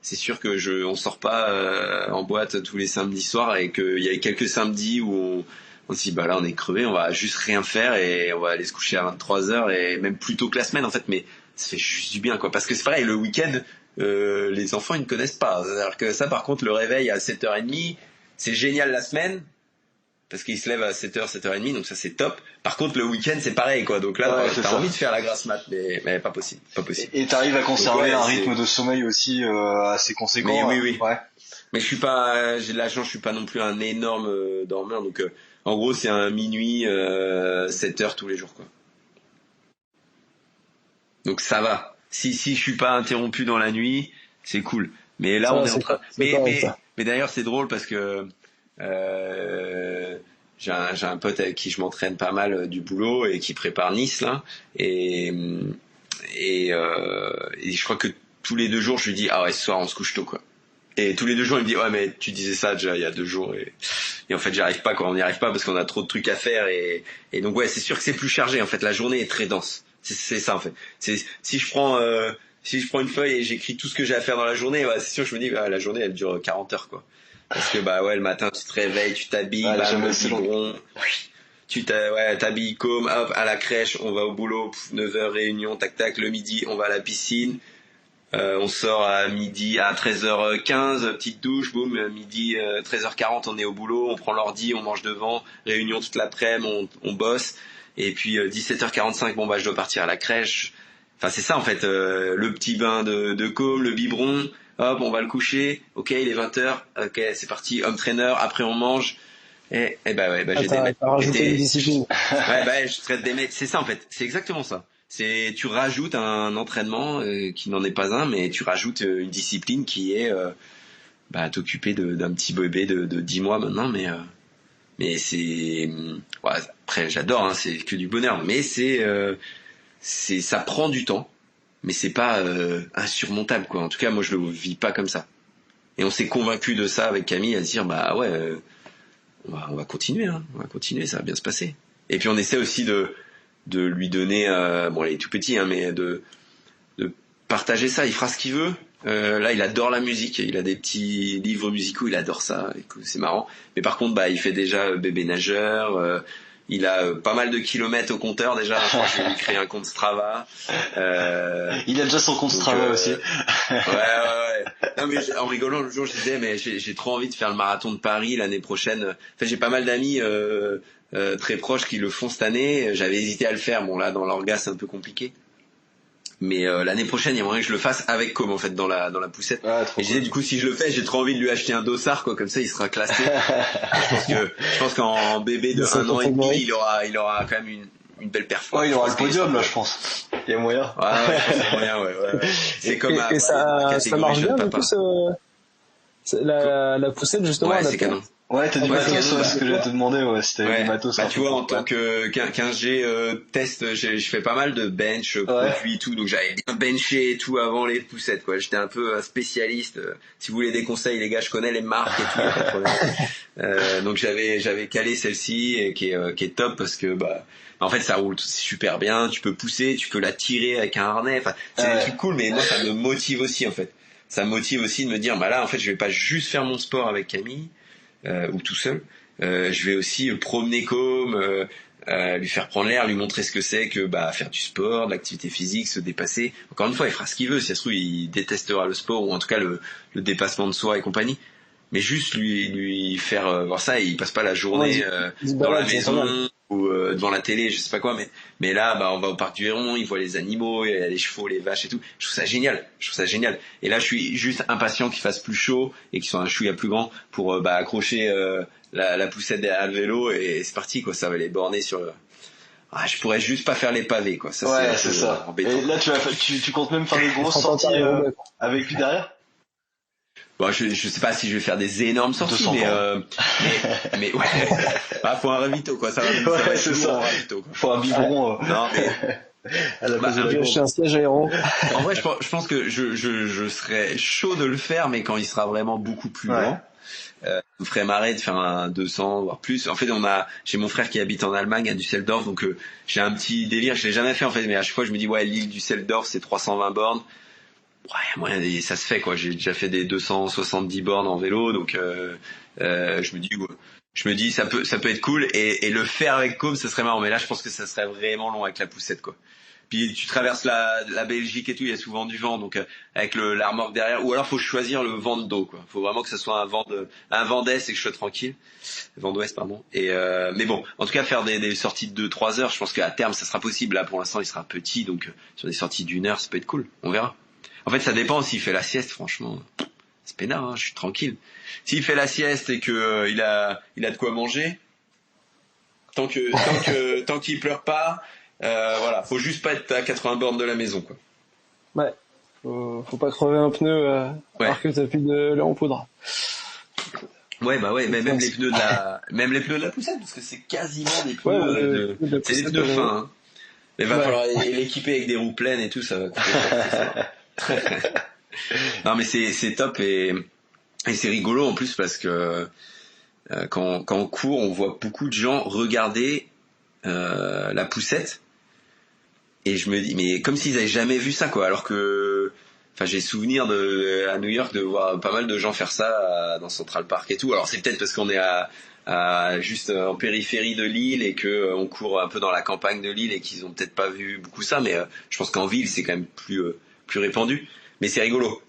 c'est sûr que on sort pas en boîte tous les samedis soirs et qu'il y a quelques samedis où on se dit là on est crevé, on va juste rien faire et on va aller se coucher à 23h et même plus tôt que la semaine en fait, mais ça fait juste du bien quoi, parce que c'est pareil le week-end les enfants ils ne connaissent pas, c'est-à-dire que ça par contre le réveil à 7h30 c'est génial la semaine parce qu'ils se lèvent à 7h, 7h30, donc ça c'est top. Par contre le week-end c'est pareil quoi, donc là t'as envie de faire la grasse mat, mais pas possible. Et t'arrives à conserver un rythme de sommeil aussi assez conséquent. Mais oui. Ouais. Mais j'ai de la chance, je suis pas non plus un énorme dormeur, donc en gros c'est un minuit 7h tous les jours quoi. Donc ça va. Si je suis pas interrompu dans la nuit, c'est cool. Mais là on est en train. Mais d'ailleurs c'est drôle parce que j'ai un pote avec qui je m'entraîne pas mal du boulot et qui prépare Nice là et je crois que tous les 2 jours je lui dis ah ouais ce soir on se couche tôt quoi, et tous les 2 jours il me dit ouais mais tu disais ça déjà il y a 2 jours et en fait j'y arrive pas quoi, on n'y arrive pas parce qu'on a trop de trucs à faire et donc ouais c'est sûr que c'est plus chargé en fait, la journée est très dense, c'est ça en fait, si je prends une feuille et j'écris tout ce que j'ai à faire dans la journée, c'est sûr que je me dis la journée elle dure 40 heures quoi. Parce que le matin tu te réveilles, tu t'habilles, le biberon, tu t'habilles comme hop à la crèche, on va au boulot, 9h réunion, tac le midi on va à la piscine, on sort à midi à 13h15, petite douche, boum, midi 13h40 on est au boulot, on prend l'ordi, on mange devant, réunion toute l'après-midi, on bosse et puis 17h45 je dois partir à la crèche. Enfin c'est ça en fait, le petit bain de com, le biberon. Hop, on va le coucher. Ok, il est 20h. Ok, c'est parti. Home trainer. Après, on mange. J'ai des mails. T'as rajouté une discipline. Je traite des mails. C'est ça, en fait. C'est exactement ça. Tu rajoutes un entraînement qui n'en est pas un, mais tu rajoutes une discipline qui est t'occuper d'un petit bébé de 10 mois maintenant, mais c'est après j'adore, hein, c'est que du bonheur, mais ça prend du temps. Mais c'est pas insurmontable quoi. En tout cas moi je le vis pas comme ça. Et on s'est convaincu de ça avec Camille à se dire on va continuer on va continuer, ça va bien se passer. Et puis on essaie aussi de lui donner il est tout petit mais de partager ça, il fera ce qu'il veut. Là, il adore la musique. Il a des petits livres musicaux. Il adore ça. C'est marrant. Mais par contre, il fait déjà bébé nageur. Il a pas mal de kilomètres au compteur déjà. Je pense que je vais lui créer un compte Strava. Il a déjà son compte Strava aussi. Ouais. Non mais en rigolant le jour, je disais mais j'ai trop envie de faire le marathon de Paris l'année prochaine. Enfin, j'ai pas mal d'amis très proches qui le font cette année. J'avais hésité à le faire. Bon là, dans l'orga, c'est un peu compliqué. Mais l'année prochaine, il y a moyen que je le fasse avec Com en fait dans la poussette. Et je disais du coup si je le fais, j'ai trop envie de lui acheter un dossard quoi, comme ça il sera classé. je pense qu'en bébé de 1 an et demi, il aura quand même une belle performance. Ouais, il aura le podium là, je pense. Il y a moyen. Ouais, je pense qu'il y a moyen, ouais. C'est comme et ça marche bien du coup la poussette justement. Ouais, c'est canon. Ouais, t'as du matos, c'est ce que j'allais te demander, si t'avais du matos. Tu vois, en tant que 15G test, je fais pas mal de bench, produits et tout, donc j'avais bien benché et tout avant les poussettes, quoi. J'étais un peu un spécialiste. Si vous voulez des conseils, les gars, je connais les marques et tout, y a pas de problème. Donc j'avais calé celle-ci et qui est top parce que en fait ça roule super bien, tu peux pousser, tu peux la tirer avec un harnais, enfin c'est des trucs cool, mais moi ça me motive aussi en fait. Ça me motive aussi de me dire là en fait je vais pas juste faire mon sport avec Camille ou tout seul, je vais aussi promener Com, lui faire prendre l'air, lui montrer ce que c'est que faire du sport, de l'activité physique, se dépasser. Encore une fois, il fera ce qu'il veut, si ça se trouve il détestera le sport ou en tout cas le dépassement de soi et compagnie. Mais juste lui faire voir ça, et il passe pas la journée dans la maison ou devant la télé, je sais pas quoi, mais là on va au parc du Héron, il voit les animaux, il y a les chevaux, les vaches et tout. Je trouve ça génial. Et là je suis juste impatient qu'il fasse plus chaud et qu'il soit un chouïa plus grand pour accrocher la poussette derrière le vélo, et c'est parti quoi, ça va les borner sur le... je pourrais juste pas faire les pavés quoi, ça c'est ça. Embêtant. Et là tu comptes même faire des grosses sorties avec lui derrière? Je sais pas si je vais faire des énormes sorties, mais ouais. Faut un ravito, quoi. Ça va c'est ça. Un ravito, quoi. Faut un biberon. Non, mais. À la place de je suis un siège aéro. En vrai, je pense que je serais chaud de le faire, mais quand il sera vraiment beaucoup plus grand. Ça me ferait marrer de faire un 200 voire plus. En fait, j'ai mon frère qui habite en Allemagne à Düsseldorf, donc j'ai un petit délire. Je l'ai jamais fait en fait, mais à chaque fois je me dis l'île Düsseldorf c'est 320 bornes. Moyen, ça se fait quoi. J'ai déjà fait des 270 bornes en vélo, donc je me dis ça peut être cool, et le faire avec Com ça serait marrant, mais là je pense que ça serait vraiment long avec la poussette quoi. Puis tu traverses la Belgique et tout, il y a souvent du vent, donc avec la remorque derrière, ou alors faut choisir le vent de dos quoi. Faut vraiment que ça soit un vent d'est et que je sois tranquille. Vent d'ouest pardon. Et mais bon, en tout cas faire des sorties de 2-3 heures, je pense qu'à terme ça sera possible. Là pour l'instant il sera petit, donc sur des sorties d'1 heure ça peut être cool. On verra. En fait, ça dépend s'il fait la sieste, franchement. C'est peinard, je suis tranquille. S'il fait la sieste et que il a de quoi manger, tant qu'il pleure pas, faut juste pas être à 80 bornes de la maison, quoi. Ouais. Faut pas crever un pneu alors que t'as plus de lait en poudre. Ouais, mais même les pneus de la poussette, parce que c'est quasiment des pneus c'est des pneus fins, hein. Mais va falloir l'équiper avec des roues pleines et tout, ça va coûter cher. Non mais c'est top, et c'est rigolo en plus parce que quand on court, on voit beaucoup de gens regarder la poussette, et je me dis mais comme s'ils avaient jamais vu ça quoi, alors que j'ai souvenir à New York de voir pas mal de gens faire ça dans Central Park et tout. Alors c'est peut-être parce qu'on est juste en périphérie de l'île et que on court un peu dans la campagne de l'île et qu'ils ont peut-être pas vu beaucoup ça, mais je pense qu'en ville c'est quand même plus répandu. Mais c'est rigolo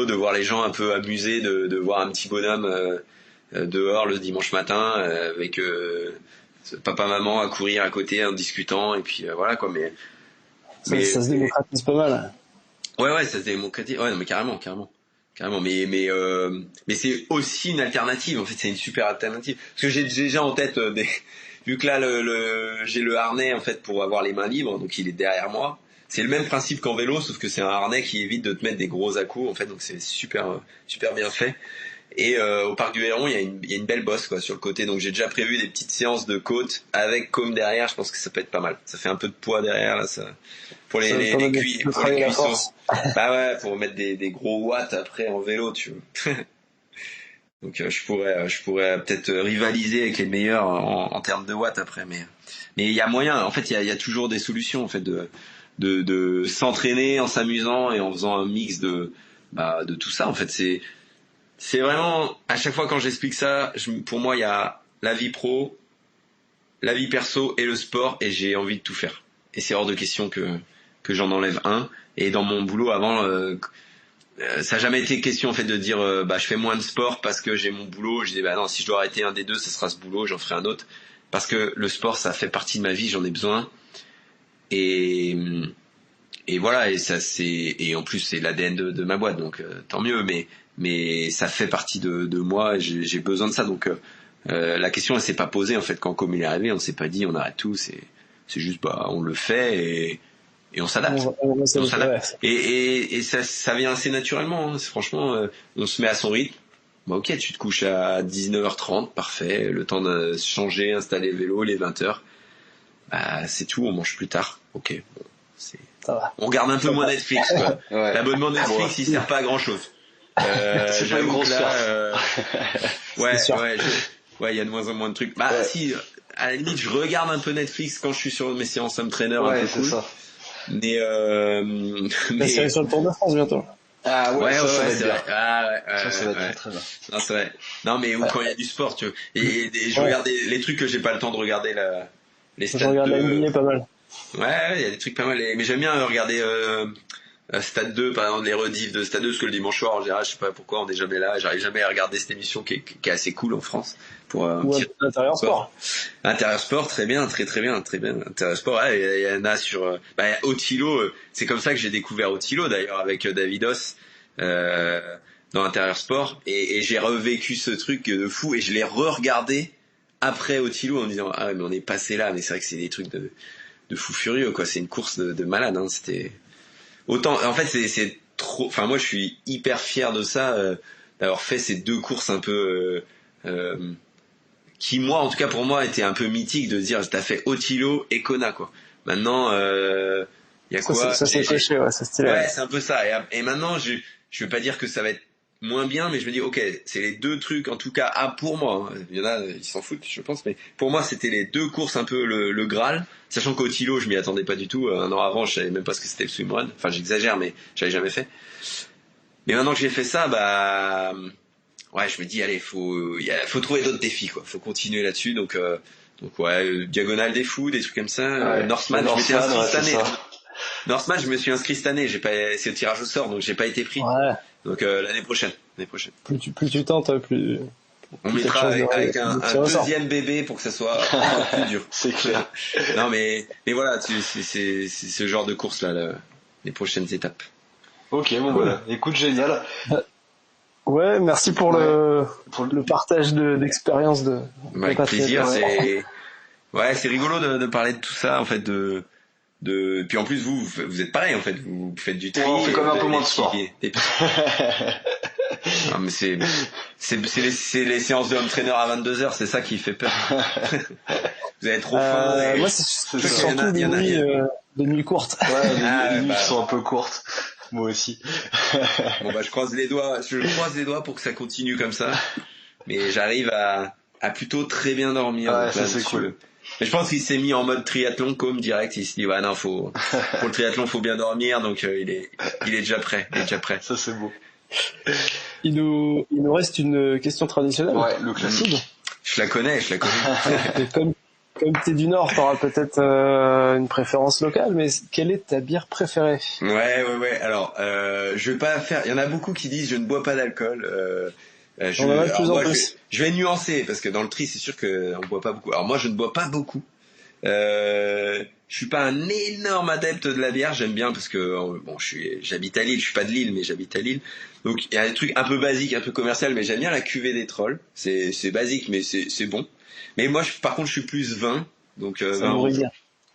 de voir les gens un peu amusés de voir un petit bonhomme dehors le dimanche matin avec papa maman à courir à côté en discutant, et puis voilà quoi. Mais ça se démocratise pas mal. Ouais, ça se démocratise. Ouais, non, mais carrément. Mais c'est aussi une alternative. En fait, c'est une super alternative. Parce que j'ai déjà en tête vu que là j'ai le harnais en fait pour avoir les mains libres, donc il est derrière moi. C'est le même principe qu'en vélo, sauf que c'est un harnais qui évite de te mettre des gros à-coups en fait, donc c'est super bien fait. Et au parc du Héron, il y a une belle bosse quoi sur le côté, donc j'ai déjà prévu des petites séances de côte avec Com derrière. Je pense que ça peut être pas mal. Ça fait un peu de poids derrière là, ça pour les cuissons. Pour mettre des gros watts après en vélo, tu vois. Donc je pourrais peut-être rivaliser avec les meilleurs en termes de watts après, mais il y a moyen. En fait, il y a toujours des solutions en fait de s'entraîner en s'amusant et en faisant un mix de de tout ça. En fait, c'est vraiment à chaque fois quand j'explique ça, pour moi il y a la vie pro, la vie perso et le sport, et j'ai envie de tout faire. Et c'est hors de question que j'en enlève un. Et dans mon boulot avant, ça n'a jamais été question en fait de dire je fais moins de sport parce que j'ai mon boulot. Je disais non, si je dois arrêter un des deux, ça sera ce boulot, j'en ferai un autre. Parce que le sport, ça fait partie de ma vie, j'en ai besoin. Et voilà, et en plus c'est l'ADN de ma boîte, donc tant mieux. Mais ça fait partie de moi. J'ai besoin de ça. Donc la question elle s'est pas posée en fait quand Com il est arrivé. On s'est pas dit on arrête tout. C'est juste on le fait et on s'adapte. On s'adapte. Et ça vient assez naturellement. Hein. Franchement, on se met à son rythme. Ok, tu te couches à 19h30, parfait. Le temps de changer, installer le vélo, les 20h. C'est tout. On mange plus tard. Ok. Bon, ça va. On regarde un peu moins Netflix. Quoi. Ouais. L'abonnement Netflix, il sert pas à grand chose. C'est pas une grosse ouais, il y a de moins en moins de trucs. Si, à la limite, je regarde un peu Netflix quand je suis sur mes séances home trainer un peu cool. Ça. Mais la série sur le Tour de France bientôt. Ah ouais, ça va être bien. Ça va être très bien. Non, c'est vrai. Non, mais quand il y a du sport, tu vois. Et je regarde les trucs que j'ai pas le temps de regarder les stades. Je regarde la NBA pas mal. Ouais, il y a des trucs pas mal. Mais j'aime bien regarder Stade 2, par exemple, les rediffs de Stade 2, parce que le dimanche soir, en général, je sais pas pourquoi, on est jamais là. J'arrive jamais à regarder cette émission qui est assez cool en France. Pour ou Intérieur Sport. Intérieur Sport, très bien, très bien. Intérieur Sport, il y en a sur Otilo. C'est comme ça que j'ai découvert Otilo, d'ailleurs, avec Davidos dans Intérieur Sport. Et j'ai revécu ce truc de fou, et je l'ai re-regardé après Otilo en disant mais on est passé là. Mais c'est vrai que c'est des trucs de fou furieux, quoi. C'est une course de malade, hein. C'était autant. En fait, c'est trop. Enfin, moi, je suis hyper fier de ça, d'avoir fait ces deux courses un peu. Qui, moi, en tout cas pour moi, était un peu mythique de dire t'as fait Otilo et Kona, quoi. Maintenant, il y a quoi? Ça c'est coché, c'est stylé. Ouais, c'est un peu ça. Et maintenant, je veux pas dire que ça va être moins bien, mais je me dis ok, c'est les deux trucs en tout cas pour moi. Hein. Il y en a, ils s'en foutent, je pense, mais pour moi, c'était les deux courses un peu le Graal. Sachant qu'Otilo, je m'y attendais pas du tout. Un an avant, je savais même pas ce que c'était le swimrun. Enfin, j'exagère, mais j'avais jamais fait. Mais maintenant que j'ai fait ça, ouais, je me dis allez, faut trouver d'autres défis, quoi. Faut continuer là-dessus. Donc ouais, diagonale des fous, des trucs comme ça. Ouais, Northman, je m'étais inscrit cette année. Northman, je me suis inscrit cette année. C'est le tirage au sort, donc j'ai pas été pris. Ouais. Donc l'année prochaine. Plus tu tentes, plus. On mettra avec un deuxième bébé pour que ça soit encore plus dur. C'est clair. Non mais voilà, c'est ce genre de course là, les prochaines étapes. Ok, bon voilà. Écoute, génial. Ouais, merci pour le partage d'expérience avec plaisir. C'est rigolo de parler de tout ça en fait puis en plus vous êtes pareil en fait, vous faites du tri. On fait quand même un peu moins de sport. Non, mais c'est les séances de home trainer à 22h, c'est ça qui fait peur. Vous avez trop faim. Moi c'est surtout des nuits courtes. Ouais, les nuits qui sont un peu courtes. Moi aussi. Bon je croise les doigts pour que ça continue comme ça. Mais j'arrive à plutôt très bien dormir. Ouais, ça c'est cool. Mais je pense qu'il s'est mis en mode triathlon comme direct. Il s'est dit non, pour le triathlon faut bien dormir, donc il est déjà prêt. Ça c'est beau. Il nous reste une question traditionnelle. Ouais, le classique. Je la connais. Et comme t'es du Nord, t'auras peut-être une préférence locale, mais quelle est ta bière préférée? Ouais. Alors, je vais pas faire. Il y en a beaucoup qui disent je ne bois pas d'alcool. Je vais nuancer parce que dans le tri, c'est sûr que on boit pas beaucoup. Alors moi, je ne bois pas beaucoup. Je suis pas un énorme adepte de la bière. J'aime bien parce que j'habite à Lille. Je suis pas de Lille, mais j'habite à Lille. Donc il y a des trucs un peu basiques, un peu commercial, mais j'aime bien la cuvée des trolls. C'est basique, mais c'est bon. Mais moi, par contre, je suis plus vin. Donc vin rouge.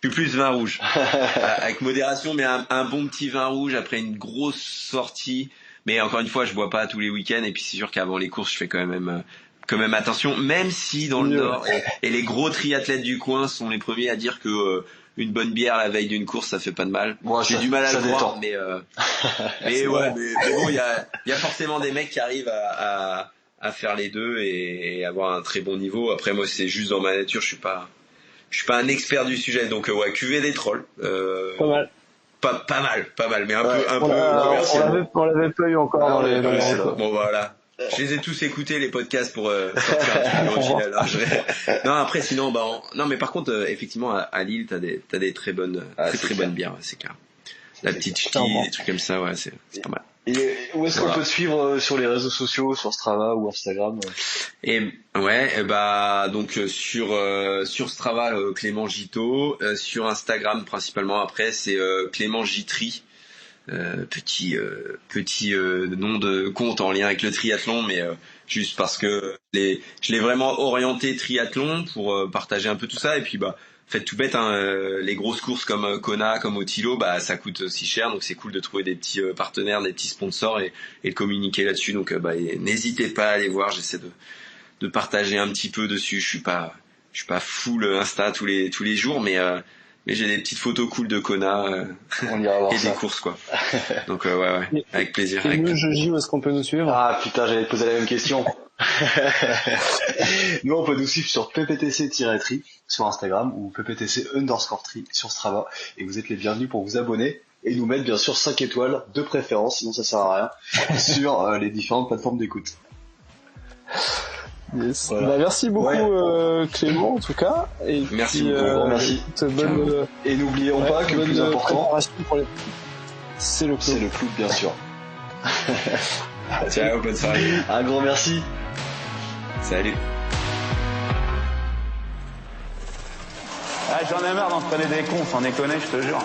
Je suis plus vin rouge. Avec modération, mais un bon petit vin rouge après une grosse sortie. Mais encore une fois, je bois pas tous les week-ends. Et puis c'est sûr qu'avant les courses, je fais quand même attention. Même si dans le Nord, et les gros triathlètes du coin sont les premiers à dire que une bonne bière la veille d'une course, ça fait pas de mal. Bon, j'ai du mal à le croire, mais bon, il y a forcément des mecs qui arrivent à faire les deux et avoir un très bon niveau. Après, moi, c'est juste dans ma nature, je suis pas un expert du sujet. Donc, cuvée des trolls. Pas mal. pas mal, mais un Ouais, peu commercial. on l'avait pas eu encore dans les Bon, voilà. Je les ai tous écoutés, les podcasts, pour sortir un truc original. Non, après, sinon, non, mais par contre, effectivement, à Lille, t'as des très bonnes bières, c'est clair. La petite ch'ti, des trucs comme ça, ouais, c'est pas mal. Et où est-ce qu'on peut te suivre sur les réseaux sociaux, sur Strava ou Instagram? Et ouais, donc sur Strava, Clément Gito, sur Instagram principalement. Après, c'est Clément Gitry. Petit nom de compte en lien avec le triathlon, mais juste parce que je l'ai vraiment orienté triathlon pour partager un peu tout ça. Et puis faites tout bête, les grosses courses comme Kona, comme Otilo, ça coûte aussi cher, donc c'est cool de trouver des petits partenaires, des petits sponsors et de communiquer là-dessus. Donc n'hésitez pas à aller voir, j'essaie de partager un petit peu dessus. Je suis pas full Insta tous les jours, mais j'ai des petites photos cool de Kona On ira voir et ça. des courses, quoi. Donc ouais, avec plaisir. Et nous, Joji, où est-ce qu'on peut nous suivre? Ah putain, j'allais te poser la même question. Nous, on peut nous suivre sur pptc-tri sur Instagram ou pptc_tri sur Strava, et vous êtes les bienvenus pour vous abonner et nous mettre bien sûr 5 étoiles de préférence, sinon ça sert à rien, sur les différentes plateformes d'écoute. Yes. Voilà. Merci beaucoup Clément en tout cas. Et Merci puis, beaucoup. Merci. Bonne, Et n'oublions pas que le plus important, c'est le c'est club. le clou, bien sûr. Ciao, bonne soirée. Un grand merci. Salut. Ah, j'en ai marre d'entraîner des cons, sans déconner, je te jure.